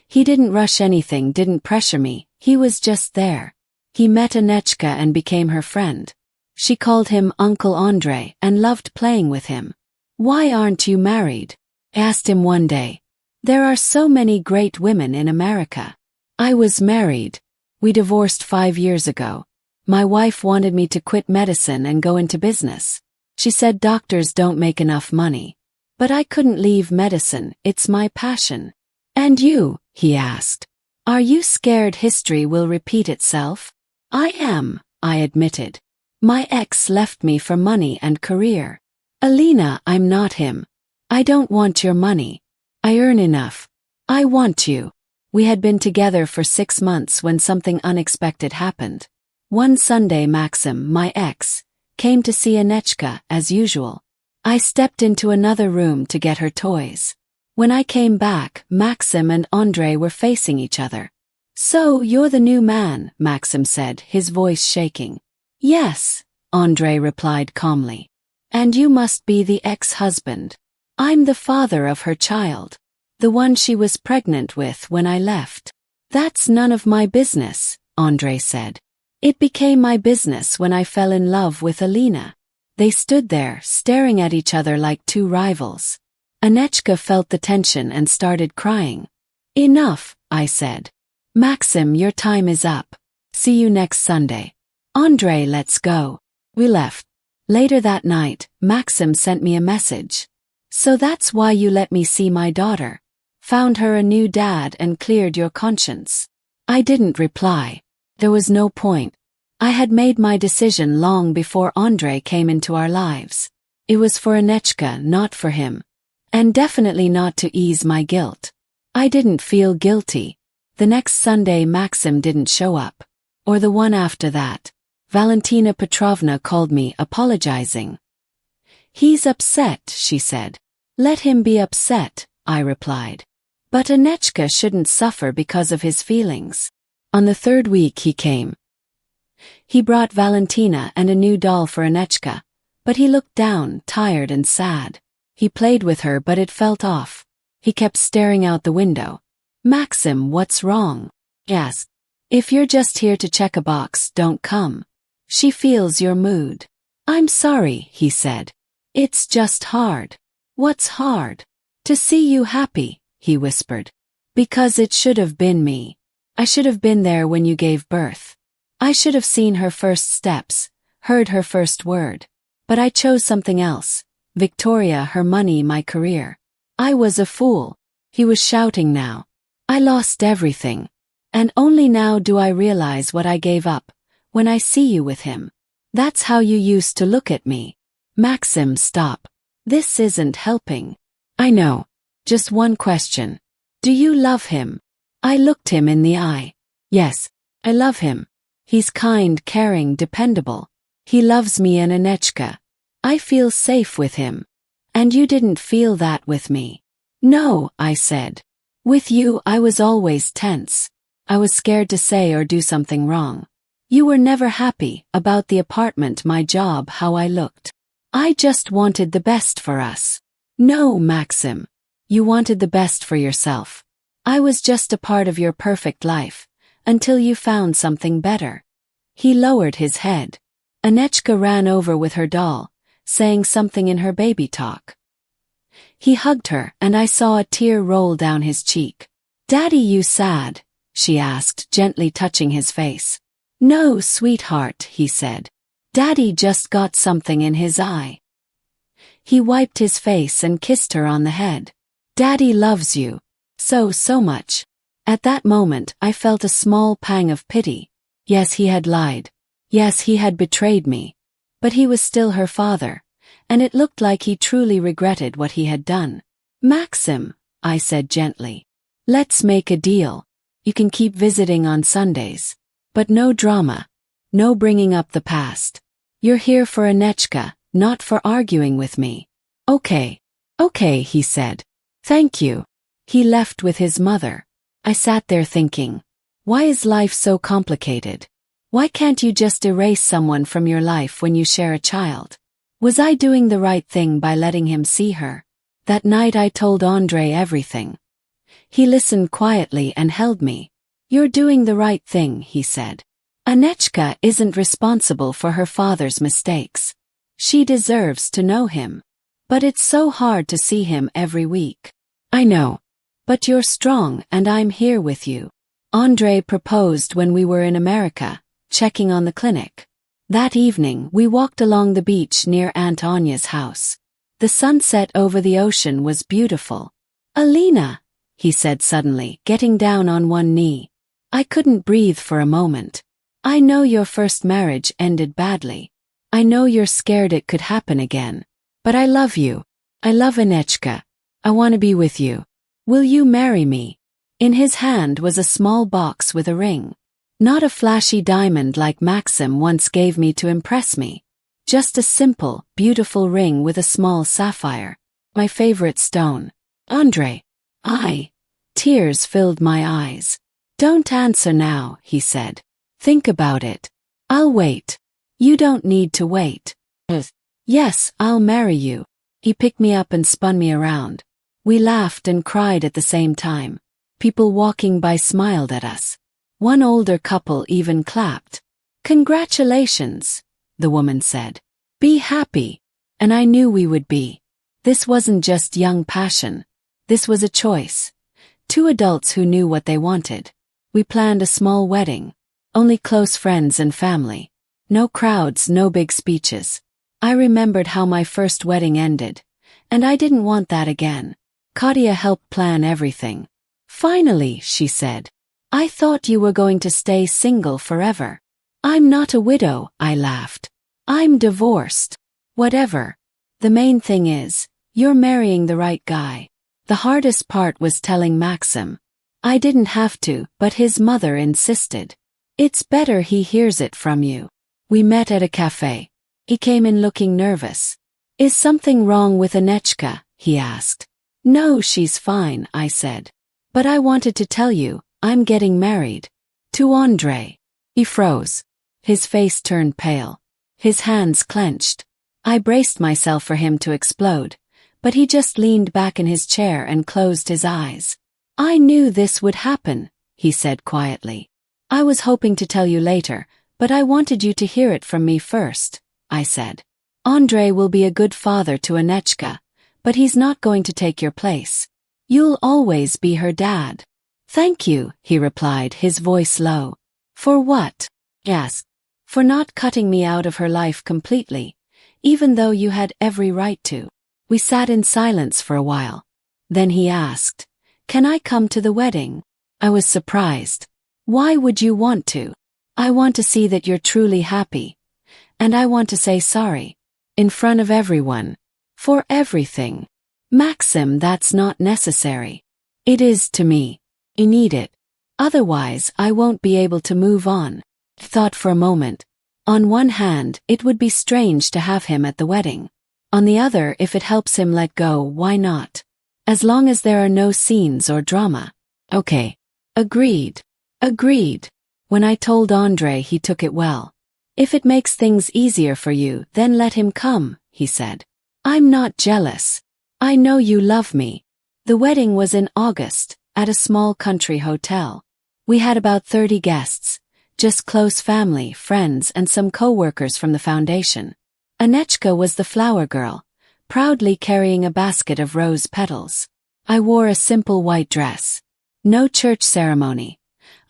He didn't rush anything, didn't pressure me, he was just there. He met Anechka and became her friend. She called him Uncle Andre and loved playing with him. "Why aren't you married?" I asked him one day. "There are so many great women in America." I was married. We divorced 5 years ago. My wife wanted me to quit medicine and go into business. She said doctors don't make enough money. But I couldn't leave medicine, it's my passion. "And you?" he asked. "Are you scared history will repeat itself?" "I am," I admitted. "My ex left me for money and career." "Alina, I'm not him. I don't want your money. I earn enough. I want you." We had been together for 6 months when something unexpected happened. One Sunday Maxim, my ex, came to see Anechka as usual. I stepped into another room to get her toys. When I came back, Maxim and Andre were facing each other. "So, you're the new man," Maxim said, his voice shaking. "Yes," Andre replied calmly. "And you must be the ex-husband. I'm the father of her child. The one she was pregnant with when I left." "That's none of my business," Andre said. "It became my business when I fell in love with Alina." They stood there, staring at each other like two rivals. Anechka felt the tension and started crying. "Enough," I said. "Maxim, your time is up. See you next Sunday." "Andre, let's go." We left. Later that night, Maxim sent me a message. "So that's why you let me see my daughter. Found her a new dad and cleared your conscience." I didn't reply. There was no point. I had made my decision long before Andre came into our lives. It was for Anechka, not for him. And definitely not to ease my guilt. I didn't feel guilty. The next Sunday Maxim didn't show up. Or the one after that. Valentina Petrovna called me, apologizing. "He's upset," she said. "Let him be upset," I replied. "But Anechka shouldn't suffer because of his feelings." On the 3rd week he came. He brought Valentina and a new doll for Anechka, but he looked down, tired and sad. He played with her but it felt off. He kept staring out the window. "Maxim, what's wrong?" I asked. "If you're just here to check a box, don't come. She feels your mood." "I'm sorry," he said. "It's just hard." "What's hard?" "To see you happy," he whispered. "Because it should have been me. I should have been there when you gave birth. I should have seen her first steps, heard her first word. But I chose something else. Victoria, her money, my career. I was a fool." He was shouting now. "I lost everything. And only now do I realize what I gave up, when I see you with him. That's how you used to look at me." "Maxim, stop. This isn't helping." "I know. Just one question. Do you love him?" I looked him in the eye. "Yes, I love him. He's kind, caring, dependable. He loves me and Anechka. I feel safe with him. And you didn't feel that with me." "No," I said. "With you I was always tense. I was scared to say or do something wrong. You were never happy about the apartment, my job, how I looked. I just wanted the best for us." "No, Maxim. You wanted the best for yourself. I was just a part of your perfect life, until you found something better." He lowered his head. Anechka ran over with her doll, saying something in her baby talk. He hugged her and I saw a tear roll down his cheek. "Daddy, you sad," she asked, gently touching his face. No, sweetheart, he said. Daddy just got something in his eye. He wiped his face and kissed her on the head. Daddy loves you. So much. At that moment I felt a small pang of pity. Yes, he had lied. Yes, he had betrayed me. But he was still her father, and it looked like he truly regretted what he had done. Maxim, I said gently. Let's make a deal. You can keep visiting on Sundays. But no drama. No bringing up the past. You're here for Anechka, not for arguing with me. Okay, he said. Thank you. He left with his mother. I sat there thinking, why is life so complicated? Why can't you just erase someone from your life when you share a child? Was I doing the right thing by letting him see her? That night I told Andrei everything. He listened quietly and held me. You're doing the right thing, he said. Anechka isn't responsible for her father's mistakes. She deserves to know him. But it's so hard to see him every week. I know. But you're strong and I'm here with you. Andrei proposed when we were in America, checking on the clinic. That evening we walked along the beach near Aunt Anya's house. The sunset over the ocean was beautiful. Alina, he said suddenly, getting down on one knee. I couldn't breathe for a moment. I know your first marriage ended badly. I know you're scared it could happen again. But I love you. I love Anechka. I want to be with you. Will you marry me? In his hand was a small box with a ring. Not a flashy diamond like Maxim once gave me to impress me. Just a simple, beautiful ring with a small sapphire. My favorite stone. Andrei. Tears filled my eyes. Don't answer now, he said. Think about it. I'll wait. You don't need to wait. Yes, I'll marry you. He picked me up and spun me around. We laughed and cried at the same time. People walking by smiled at us. One older couple even clapped. Congratulations, the woman said. Be happy. And I knew we would be. This wasn't just young passion. This was a choice. Two adults who knew what they wanted. We planned a small wedding. Only close friends and family. No crowds, no big speeches. I remembered how my first wedding ended. And I didn't want that again. Katya helped plan everything. Finally, she said. I thought you were going to stay single forever. I'm not a widow, I laughed. I'm divorced. Whatever. The main thing is, you're marrying the right guy. The hardest part was telling Maxim. I didn't have to, but his mother insisted. It's better he hears it from you. We met at a cafe. He came in looking nervous. Is something wrong with Anechka? He asked. No, she's fine, I said. But I wanted to tell you, I'm getting married. To Andrei. He froze. His face turned pale. His hands clenched. I braced myself for him to explode, but he just leaned back in his chair and closed his eyes. I knew this would happen, he said quietly. I was hoping to tell you later, but I wanted you to hear it from me first, I said. Andrei will be a good father to Anechka, but he's not going to take your place. You'll always be her dad. Thank you, he replied, his voice low. For what? Yes. For not cutting me out of her life completely, even though you had every right to. We sat in silence for a while. Then he asked, Can I come to the wedding? I was surprised. Why would you want to? I want to see that you're truly happy. And I want to say sorry. In front of everyone. For everything. Maxim, that's not necessary. It is to me. You need it. Otherwise, I won't be able to move on. I thought for a moment. On one hand, it would be strange to have him at the wedding. On the other, if it helps him let go, why not? As long as there are no scenes or drama. Okay. Agreed. When I told Andrei, he took it well. If it makes things easier for you, then let him come, he said. I'm not jealous. I know you love me. The wedding was in August, at a small country hotel. We had about 30 guests, just close family, friends, and some co-workers from the foundation. Anechka was the flower girl, proudly carrying a basket of rose petals. I wore a simple white dress. No church ceremony.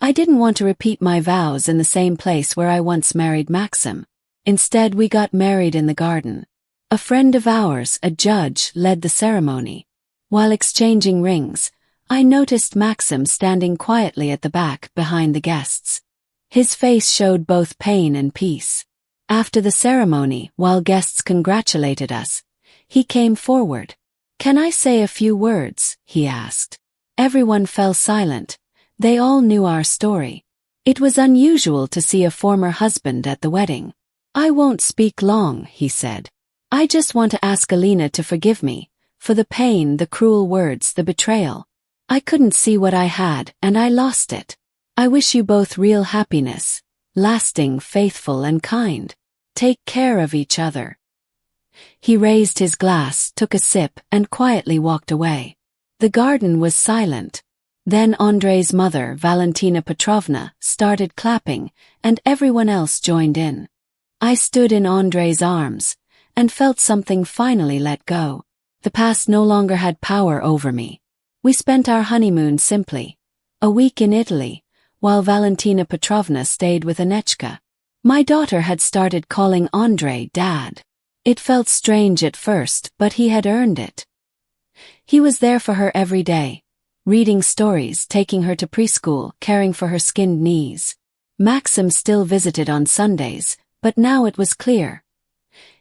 I didn't want to repeat my vows in the same place where I once married Maxim. Instead, we got married in the garden. A friend of ours, a judge, led the ceremony. While exchanging rings, I noticed Maxim standing quietly at the back behind the guests. His face showed both pain and peace. After the ceremony, while guests congratulated us, he came forward. "Can I say a few words?" he asked. Everyone fell silent. They all knew our story. It was unusual to see a former husband at the wedding. "I won't speak long," he said. "I just want to ask Alina to forgive me, for the pain, the cruel words, the betrayal. I couldn't see what I had, and I lost it. I wish you both real happiness, lasting, faithful, and kind. Take care of each other." He raised his glass, took a sip, and quietly walked away. The garden was silent. Then Andrei's mother, Valentina Petrovna, started clapping, and everyone else joined in. I stood in Andrei's arms, and felt something finally let go. The past no longer had power over me. We spent our honeymoon simply. A week in Italy, while Valentina Petrovna stayed with Anechka. My daughter had started calling Andrei Dad. It felt strange at first, but he had earned it. He was there for her every day, reading stories, taking her to preschool, caring for her skinned knees. Maxim still visited on Sundays, but now it was clear.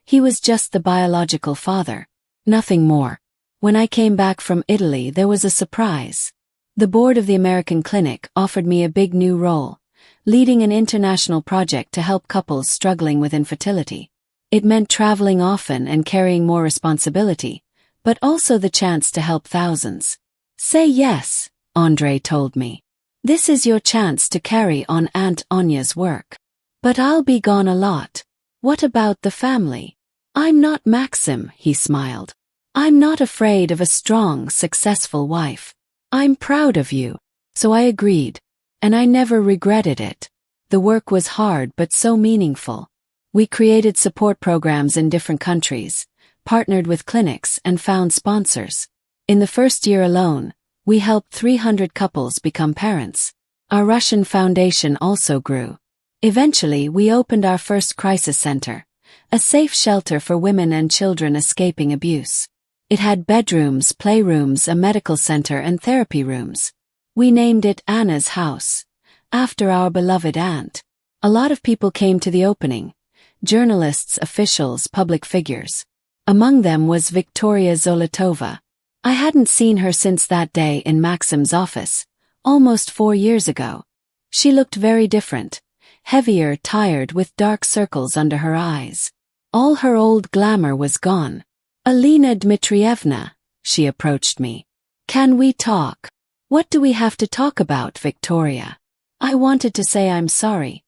He was just the biological father, nothing more. When I came back from Italy, there was a surprise. The board of the American clinic offered me a big new role, leading an international project to help couples struggling with infertility. It meant traveling often and carrying more responsibility, but also the chance to help thousands. "Say yes," Andrei told me. "This is your chance to carry on Aunt Anya's work. But I'll be gone a lot. What about the family?" "I'm not Maxim," he smiled. "I'm not afraid of a strong, successful wife. I'm proud of you." So I agreed, and I never regretted it. The work was hard but so meaningful. We created support programs in different countries, partnered with clinics, and found sponsors. In the first year alone, we helped 300 couples become parents. Our Russian foundation also grew. Eventually, we opened our first crisis center, a safe shelter for women and children escaping abuse. It had bedrooms, playrooms, a medical center, and therapy rooms. We named it Anna's House, after our beloved aunt. A lot of people came to the opening: journalists, officials, public figures. Among them was Victoria Zolotova. I hadn't seen her since that day in Maxim's office, almost 4 years ago. She looked very different, heavier, tired, with dark circles under her eyes. All her old glamour was gone. "Alina Dmitrievna," she approached me. "Can we talk?" "What do we have to talk about, Victoria?" I wanted to say I'm sorry,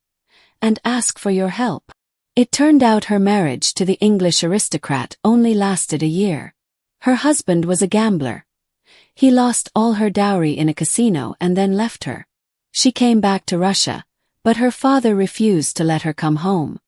and ask for your help. It turned out her marriage to the English aristocrat only lasted a year. Her husband was a gambler. He lost all her dowry in a casino and then left her. She came back to Russia, but her father refused to let her come home.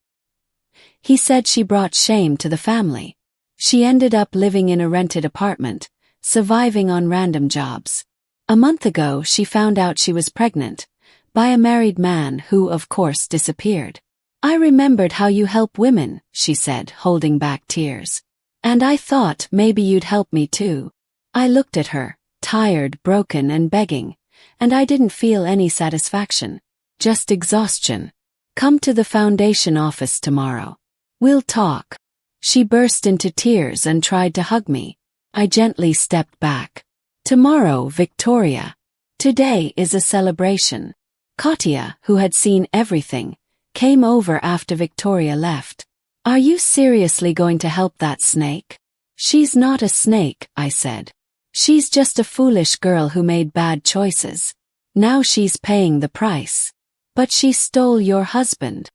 He said she brought shame to the family. She ended up living in a rented apartment, surviving on random jobs. A month ago, she found out she was pregnant by a married man who, of course, disappeared. "I remembered how you help women," she said, holding back tears. "And I thought maybe you'd help me too." I looked at her, tired, broken, and begging, and I didn't feel any satisfaction, just exhaustion. "Come to the foundation office tomorrow. We'll talk." She burst into tears and tried to hug me. I gently stepped back. "Tomorrow, Victoria. Today is a celebration." Katya, who had seen everything, came over after Victoria left. "Are you seriously going to help that snake?" "She's not a snake," I said. "She's just a foolish girl who made bad choices. Now she's paying the price. But she stole your husband.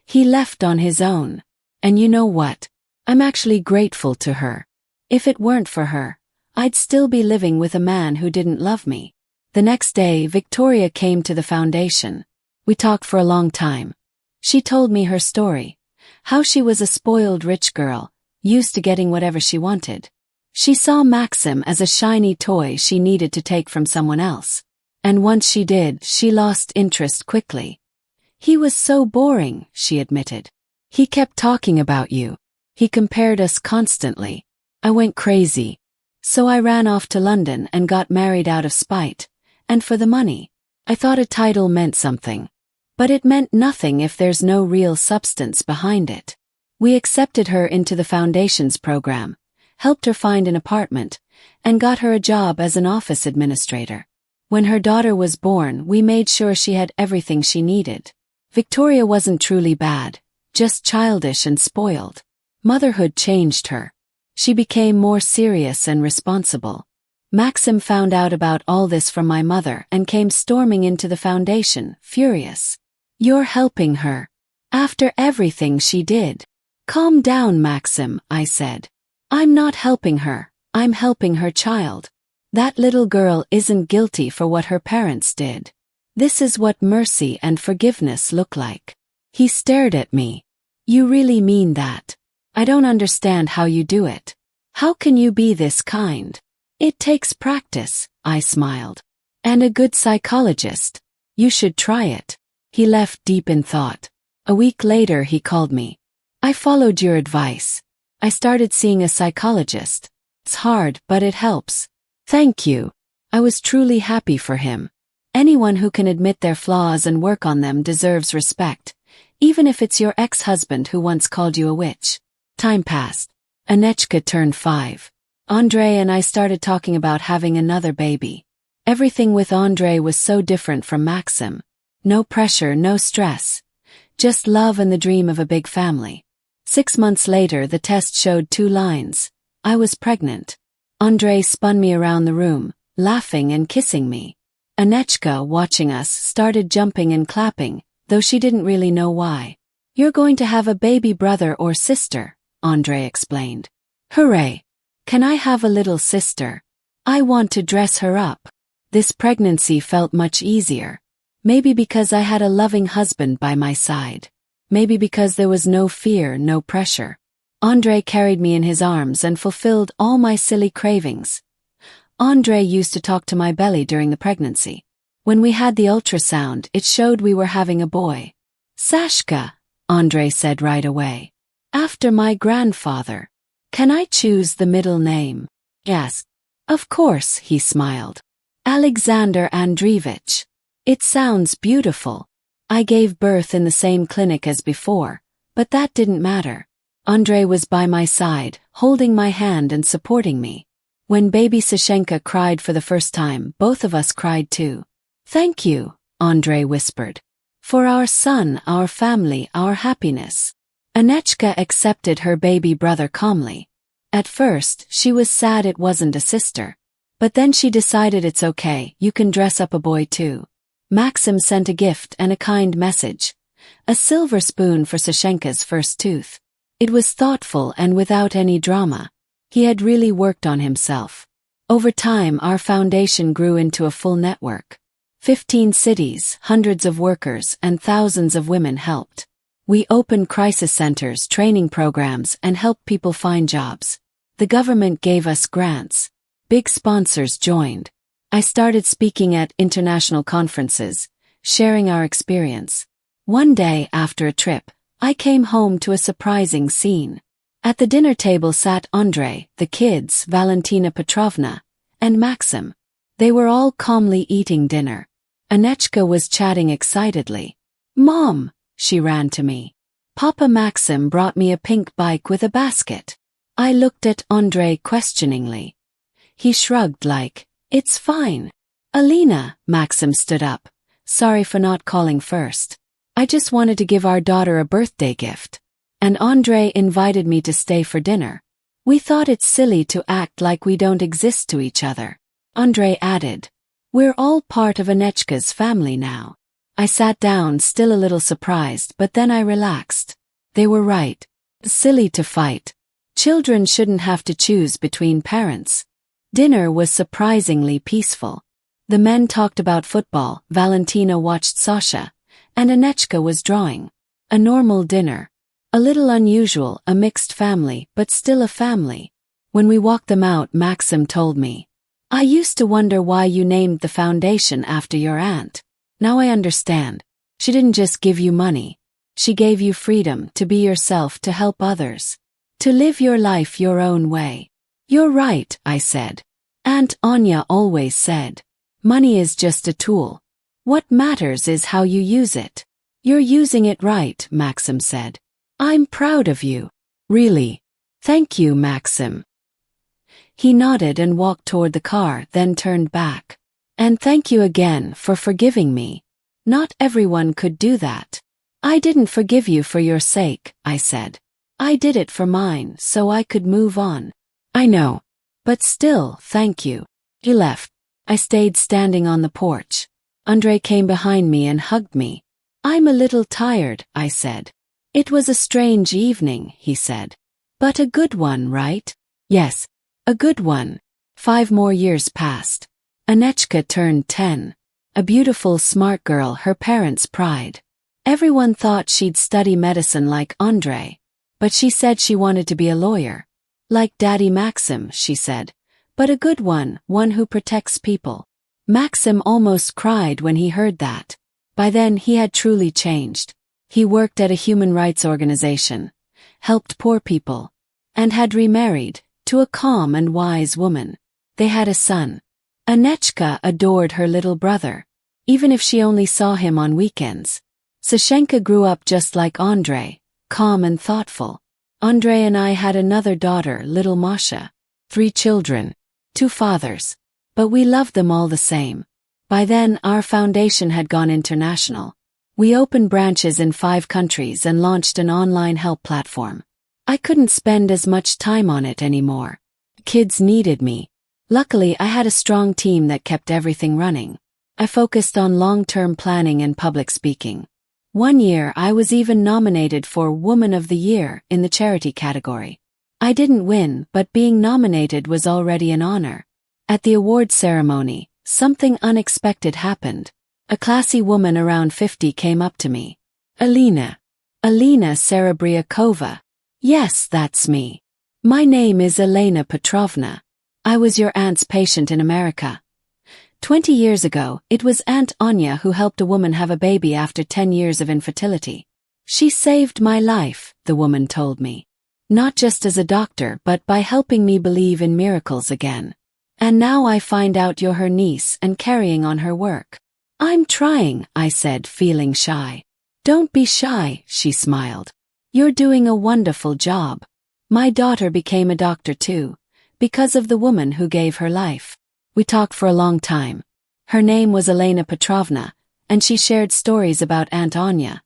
He left on his own. And you know what? I'm actually grateful to her. If it weren't for her, I'd still be living with a man who didn't love me." The next day, Victoria came to the foundation. We talked for a long time. She told me her story, how she was a spoiled rich girl, used to getting whatever she wanted. She saw Maxim as a shiny toy she needed to take from someone else. And once she did, she lost interest quickly. He was so boring, she admitted. He kept talking about you. He compared us constantly. I went crazy. So I ran off to London and got married out of spite. And for the money. I thought a title meant something. But it meant nothing if there's no real substance behind it. We accepted her into the foundations program, helped her find an apartment, and got her a job as an office administrator. When her daughter was born, we made sure she had everything she needed. Victoria wasn't truly bad, just childish and spoiled. Motherhood changed her. She became more serious and responsible. Maxim found out about all this from my mother and came storming into the foundation, furious. You're helping her. After everything she did. Calm down, Maxim, I said. I'm not helping her, I'm helping her child. That little girl isn't guilty for what her parents did. This is what mercy and forgiveness look like. He stared at me. You really mean that? I don't understand how you do it. How can you be this kind? It takes practice, I smiled. And a good psychologist. You should try it. He left deep in thought. A week later he called me. I followed your advice. I started seeing a psychologist. It's hard, but it helps. Thank you. I was truly happy for him. Anyone who can admit their flaws and work on them deserves respect, even if it's your ex-husband who once called you a witch. Time passed. Anechka turned 5. Andre and I started talking about having another baby. Everything with Andre was so different from Maxim. No pressure, no stress. Just love and the dream of a big family. 6 months later, the test showed 2 lines. I was pregnant. Andre spun me around the room, laughing and kissing me. Anechka, watching us, started jumping and clapping, though she didn't really know why. You're going to have a baby brother or sister, Andre explained. Hooray! Can I have a little sister? I want to dress her up. This pregnancy felt much easier. Maybe because I had a loving husband by my side. Maybe because there was no fear, no pressure. Andre carried me in his arms and fulfilled all my silly cravings. Andre used to talk to my belly during the pregnancy. When we had the ultrasound, it showed we were having a boy. Sashka, Andre said right away. After my grandfather. Can I choose the middle name? Yes. Of course, he smiled. Alexander Andreevich. It sounds beautiful. I gave birth in the same clinic as before, but that didn't matter. Andre was by my side, holding my hand and supporting me. When baby Sashenka cried for the first time, both of us cried too. Thank you, Andre whispered. For our son, our family, our happiness. Anechka accepted her baby brother calmly. At first, she was sad it wasn't a sister. But then she decided it's okay, you can dress up a boy too. Maxim sent a gift and a kind message. A silver spoon for Sashenka's first tooth. It was thoughtful and without any drama. He had really worked on himself. Over time, our foundation grew into a full network. 15 cities, hundreds of workers, and thousands of women helped. We opened crisis centers, training programs, and helped people find jobs. The government gave us grants. Big sponsors joined. I started speaking at international conferences, sharing our experience. One day after a trip, I came home to a surprising scene. At the dinner table sat Andre, the kids, Valentina Petrovna, and Maxim. They were all calmly eating dinner. Anechka was chatting excitedly. Mom, she ran to me. Papa Maxim brought me a pink bike with a basket. I looked at Andre questioningly. He shrugged like, it's fine. Alina, Maxim stood up. Sorry for not calling first. I just wanted to give our daughter a birthday gift. And Andre invited me to stay for dinner. We thought it's silly to act like we don't exist to each other. Andre added, we're all part of Anechka's family now. I sat down, still a little surprised, but then I relaxed. They were right. Silly to fight. Children shouldn't have to choose between parents. Dinner was surprisingly peaceful. The men talked about football, Valentina watched Sasha, and Anechka was drawing. A normal dinner. A little unusual, a mixed family, but still a family. When we walked them out, Maxim told me, I used to wonder why you named the foundation after your aunt. Now I understand. She didn't just give you money. She gave you freedom to be yourself, to help others, to live your life your own way. You're right, I said. Aunt Anya always said, money is just a tool. What matters is how you use it. You're using it right, Maxim said. I'm proud of you. Really? Thank you, Maxim. He nodded and walked toward the car, then turned back. And thank you again for forgiving me. Not everyone could do that. I didn't forgive you for your sake, I said. I did it for mine so I could move on. I know. But still, thank you. He left. I stayed standing on the porch. Andre came behind me and hugged me. I'm a little tired, I said. It was a strange evening, he said. But a good one, right? Yes, a good one. 5 more years passed. Anechka turned 10. A beautiful, smart girl, her parents' pride. Everyone thought she'd study medicine like Andre. But she said she wanted to be a lawyer. Like Daddy Maxim, she said. But a good one who protects people. Maxim almost cried when he heard that. By then he had truly changed. He worked at a human rights organization, helped poor people, and had remarried to a calm and wise woman. They had a son. Anechka adored her little brother, even if she only saw him on weekends. Sashenka grew up just like Andre, calm and thoughtful. Andre and I had another daughter, little Masha. 3 children, 2 fathers. But we loved them all the same. By then, our foundation had gone international. We opened branches in 5 countries and launched an online help platform. I couldn't spend as much time on it anymore. Kids needed me. Luckily, I had a strong team that kept everything running. I focused on long-term planning and public speaking. One year, I was even nominated for Woman of the Year in the charity category. I didn't win, but being nominated was already an honor. At the award ceremony, something unexpected happened. A classy woman around 50 came up to me. Alina Serebriakova. Yes, that's me. My name is Elena Petrovna. I was your aunt's patient in America. 20 years ago, it was Aunt Anya who helped a woman have a baby after 10 years of infertility. She saved my life, the woman told me. Not just as a doctor, but by helping me believe in miracles again. And now I find out you're her niece and carrying on her work. I'm trying, I said, feeling shy. Don't be shy, she smiled. You're doing a wonderful job. My daughter became a doctor too, because of the woman who gave her life. We talked for a long time. Her name was Elena Petrovna, and she shared stories about Aunt Anya.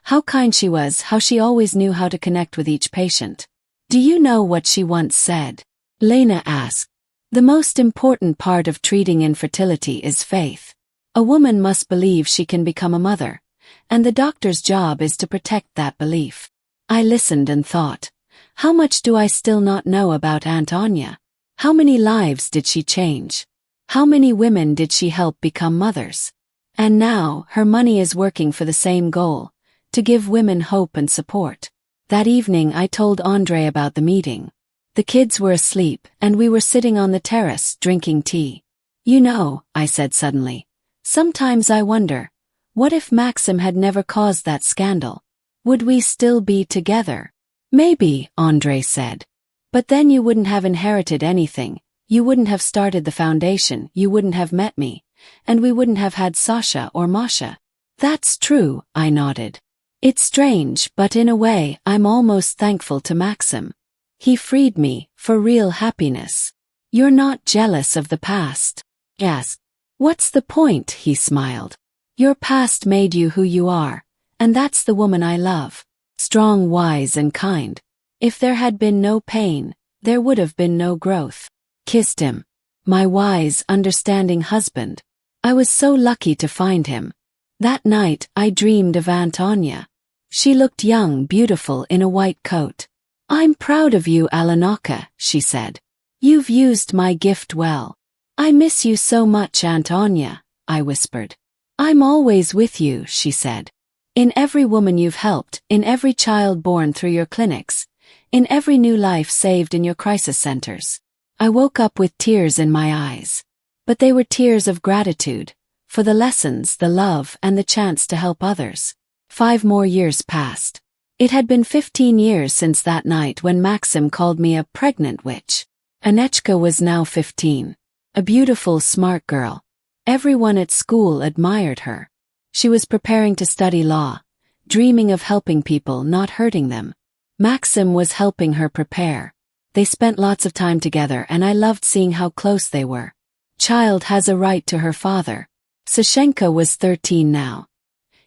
How kind she was, how she always knew how to connect with each patient. Do you know what she once said? Lena asked. The most important part of treating infertility is faith. A woman must believe she can become a mother, and the doctor's job is to protect that belief. I listened and thought, how much do I still not know about Aunt Anya? How many lives did she change? How many women did she help become mothers? And now, her money is working for the same goal, to give women hope and support. That evening I told Andre about the meeting. The kids were asleep, and we were sitting on the terrace, drinking tea. You know, I said suddenly, sometimes I wonder, what if Maxim had never caused that scandal? Would we still be together? Maybe, Andre said. But then you wouldn't have inherited anything, you wouldn't have started the foundation, you wouldn't have met me, and we wouldn't have had Sasha or Masha. That's true, I nodded. It's strange, but in a way, I'm almost thankful to Maxim. He freed me, for real happiness. You're not jealous of the past? Yes. What's the point? He smiled. Your past made you who you are, and that's the woman I love. Strong, wise, and kind. If there had been no pain, there would have been no growth. Kissed him. My wise, understanding husband. I was so lucky to find him. That night, I dreamed of Aunt Anya. She looked young, beautiful in a white coat. I'm proud of you, Alenaka, she said. You've used my gift well. I miss you so much, Aunt Anya, I whispered. I'm always with you, she said. In every woman you've helped, in every child born through your clinics, in every new life saved in your crisis centers. I woke up with tears in my eyes. But they were tears of gratitude, for the lessons, the love, and the chance to help others. 5 more years passed. It had been 15 years since that night when Maxim called me a pregnant witch. Anechka was now 15. A beautiful, smart girl. Everyone at school admired her. She was preparing to study law, dreaming of helping people, not hurting them. Maxim was helping her prepare. They spent lots of time together, and I loved seeing how close they were. Child has a right to her father. Sashenka was 13 now.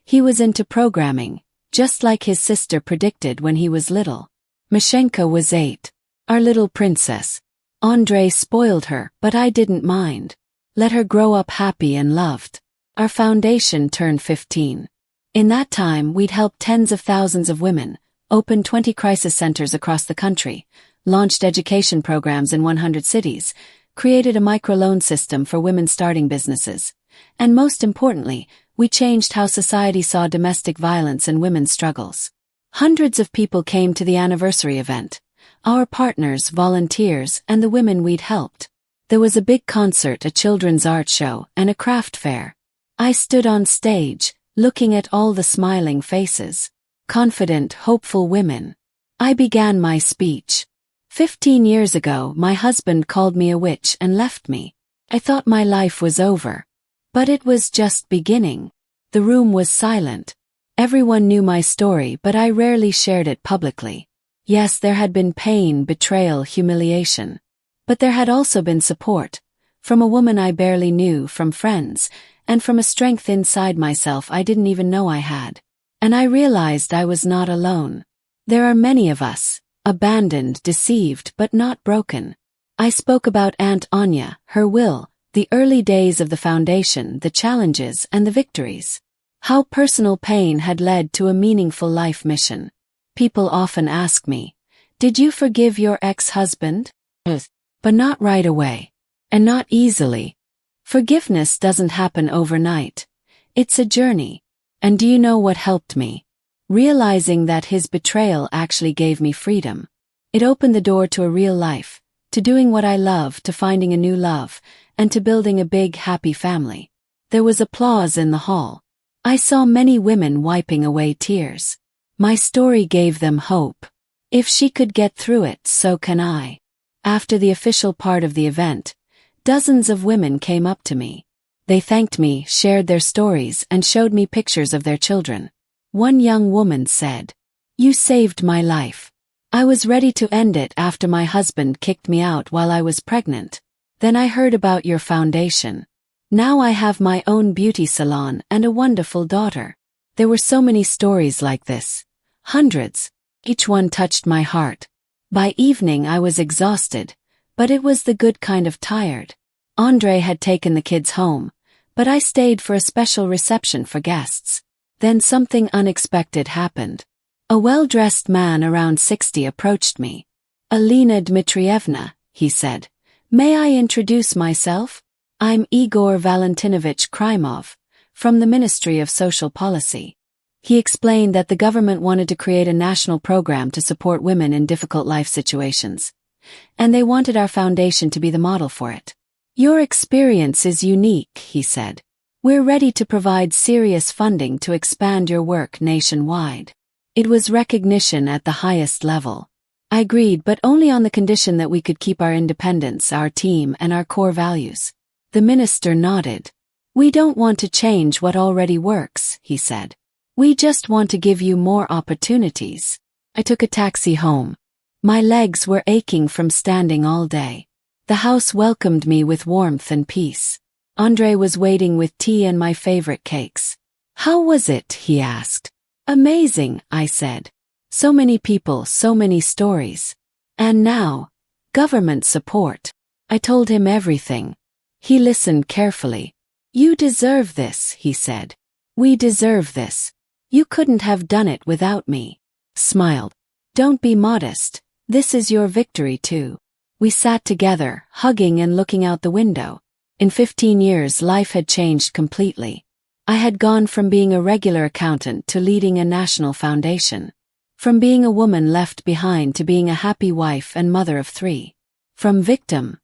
He was into programming, just like his sister predicted when he was little. Mashenka was 8. Our little princess. Andrei spoiled her, but I didn't mind. Let her grow up happy and loved. Our foundation turned 15. In that time, we'd helped tens of thousands of women, opened 20 crisis centers across the country, launched education programs in 100 cities, created a microloan system for women starting businesses. And most importantly, we changed how society saw domestic violence and women's struggles. Hundreds of people came to the anniversary event. Our partners, volunteers, and the women we'd helped. There was a big concert, a children's art show, and a craft fair. I stood on stage, looking at all the smiling faces. Confident, hopeful women. I began my speech. 15 years ago, my husband called me a witch and left me. I thought my life was over. But it was just beginning. The room was silent. Everyone knew my story, but I rarely shared it publicly. Yes, there had been pain, betrayal, humiliation. But there had also been support. From a woman I barely knew, from friends, and from a strength inside myself I didn't even know I had. And I realized I was not alone. There are many of us, abandoned, deceived, but not broken. I spoke about Aunt Anya, her will, the early days of the foundation, the challenges, and the victories. How personal pain had led to a meaningful life mission. People often ask me, "Did you forgive your ex-husband?" But not right away. And not easily. Forgiveness doesn't happen overnight. It's a journey. And do you know what helped me? Realizing that his betrayal actually gave me freedom. It opened the door to a real life, to doing what I love, to finding a new love, and to building a big, happy family. There was applause in the hall. I saw many women wiping away tears. My story gave them hope. If she could get through it, so can I. After the official part of the event, dozens of women came up to me. They thanked me, shared their stories, and showed me pictures of their children. One young woman said, "You saved my life. I was ready to end it after my husband kicked me out while I was pregnant. Then I heard about your foundation. Now I have my own beauty salon and a wonderful daughter." There were so many stories like this. Hundreds. Each one touched my heart. By evening I was exhausted, but it was the good kind of tired. Andrei had taken the kids home, but I stayed for a special reception for guests. Then something unexpected happened. A well-dressed man around 60 approached me. "Alina Dmitrievna," he said, "may I introduce myself? I'm Igor Valentinovich Krymov, from the Ministry of Social Policy." He explained that the government wanted to create a national program to support women in difficult life situations. And they wanted our foundation to be the model for it. "Your experience is unique," he said. "We're ready to provide serious funding to expand your work nationwide." It was recognition at the highest level. I agreed, but only on the condition that we could keep our independence, our team, and our core values. The minister nodded. "We don't want to change what already works," he said. "We just want to give you more opportunities." I took a taxi home. My legs were aching from standing all day. The house welcomed me with warmth and peace. Andrei was waiting with tea and my favorite cakes. "How was it?" he asked. "Amazing," I said. "So many people, so many stories. And now, government support." I told him everything. He listened carefully. "You deserve this," he said. "We deserve this. You couldn't have done it without me." Smiled. "Don't be modest. This is your victory too." We sat together, hugging and looking out the window. In 15 years, life had changed completely. I had gone from being a regular accountant to leading a national foundation. From being a woman left behind to being a happy wife and mother of 3. From victim,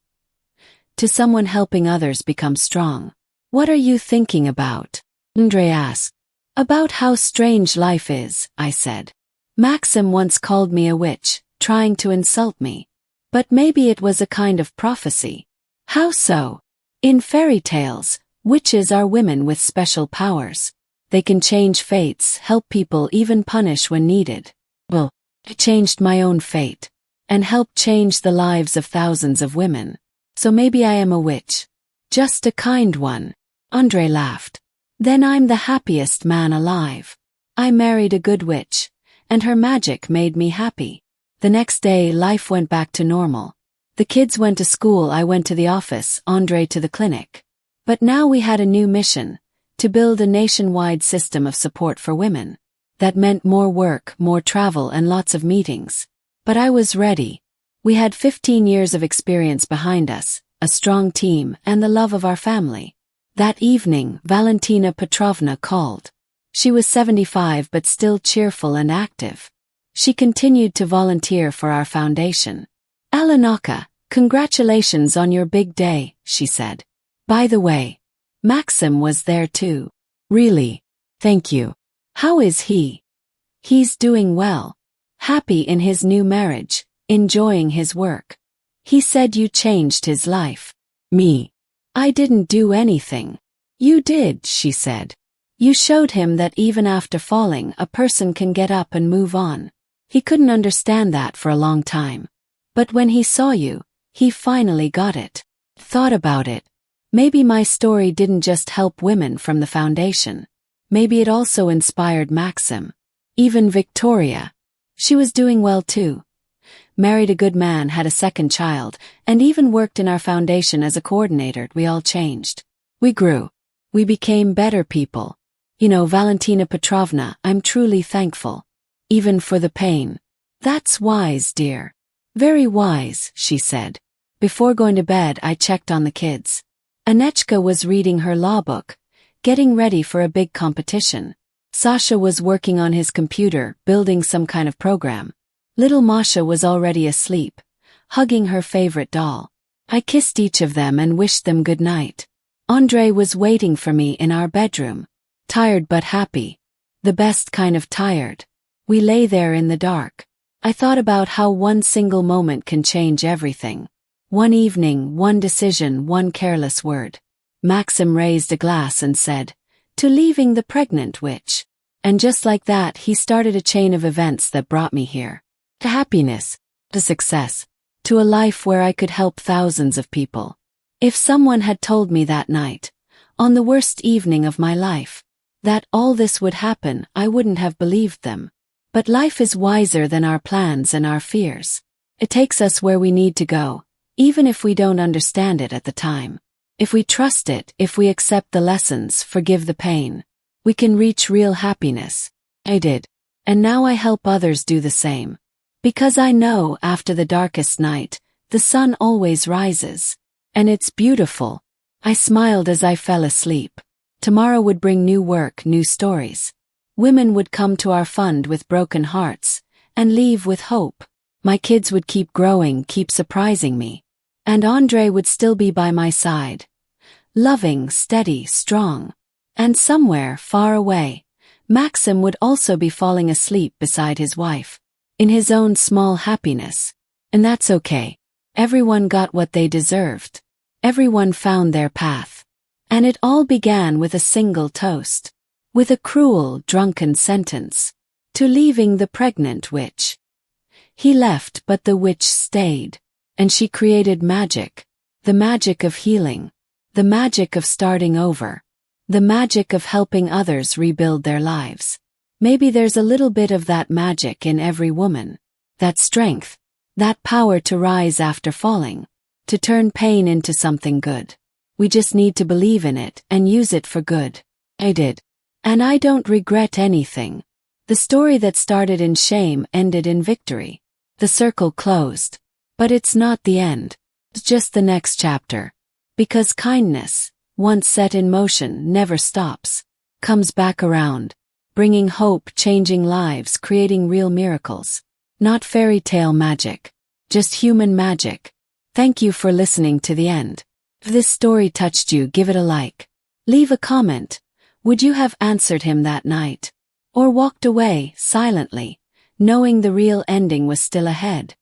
to someone helping others become strong. What are you thinking about? Andre asked. About how strange life is, I said. Maxim once called me a witch, trying to insult me. But maybe it was a kind of prophecy. How so? In fairy tales, witches are women with special powers. They can change fates, help people, even punish when needed. Well, I changed my own fate, and helped change the lives of thousands of women. So maybe I am a witch. Just a kind one. Andre laughed. Then I'm the happiest man alive. I married a good witch, and her magic made me happy. The next day, life went back to normal. The kids went to school, I went to the office, Andre to the clinic. But now we had a new mission, to build a nationwide system of support for women. That meant more work, more travel, and lots of meetings. But I was ready. We had 15 years of experience behind us, a strong team, and the love of our family. That evening, Valentina Petrovna called. She was 75 but still cheerful and active. She continued to volunteer for our foundation. Alenaka, congratulations on your big day, she said. By the way, Maxim was there too. Really? Thank you. How is he? He's doing well. Happy in his new marriage, enjoying his work. He said you changed his life. Me? I didn't do anything. You did, she said. You showed him that even after falling, a person can get up and move on. He couldn't understand that for a long time. But when he saw you, he finally got it. Thought about it. Maybe my story didn't just help women from the foundation. Maybe it also inspired Maxim. Even Victoria. She was doing well too. Married a good man, had a second child, and even worked in our foundation as a coordinator. We all changed. We grew. We became better people. Valentina Petrovna, I'm truly thankful. Even for the pain. That's wise, dear. Very wise, she said. Before going to bed, I checked on the kids. Anechka was reading her law book, getting ready for a big competition. Sasha was working on his computer, building some kind of program. Little Masha was already asleep, hugging her favorite doll. I kissed each of them and wished them good night. Andre was waiting for me in our bedroom. Tired but happy. The best kind of tired. We lay there in the dark. I thought about how one single moment can change everything. One evening, one decision, one careless word. Maxim raised a glass and said, "To leaving the pregnant witch." And just like that, he started a chain of events that brought me here. To happiness, to success, to a life where I could help thousands of people. If someone had told me that night, on the worst evening of my life, that all this would happen, I wouldn't have believed them. But life is wiser than our plans and our fears. It takes us where we need to go, even if we don't understand it at the time. If we trust it, if we accept the lessons, forgive the pain, we can reach real happiness. I did. And now I help others do the same. Because I know after the darkest night, the sun always rises. And it's beautiful. I smiled as I fell asleep. Tomorrow would bring new work, new stories. Women would come to our fund with broken hearts, and leave with hope. My kids would keep growing, keep surprising me. And Andre would still be by my side. Loving, steady, strong. And somewhere, far away, Maxim would also be falling asleep beside his wife. In his own small happiness. And that's okay. Everyone got what they deserved. Everyone found their path. And it all began with a single toast. With a cruel, drunken sentence. To leaving the pregnant witch. He left, but the witch stayed. And she created magic. The magic of healing. The magic of starting over. The magic of helping others rebuild their lives. Maybe there's a little bit of that magic in every woman. That strength. That power to rise after falling. To turn pain into something good. We just need to believe in it and use it for good. I did. And I don't regret anything. The story that started in shame ended in victory. The circle closed. But it's not the end. It's just the next chapter. Because kindness, once set in motion, never stops. Comes back around. Bringing hope, changing lives, creating real miracles. Not fairy tale magic. Just human magic. Thank you for listening to the end. If this story touched you, give it a like. Leave a comment. Would you have answered him that night? Or walked away silently, knowing the real ending was still ahead?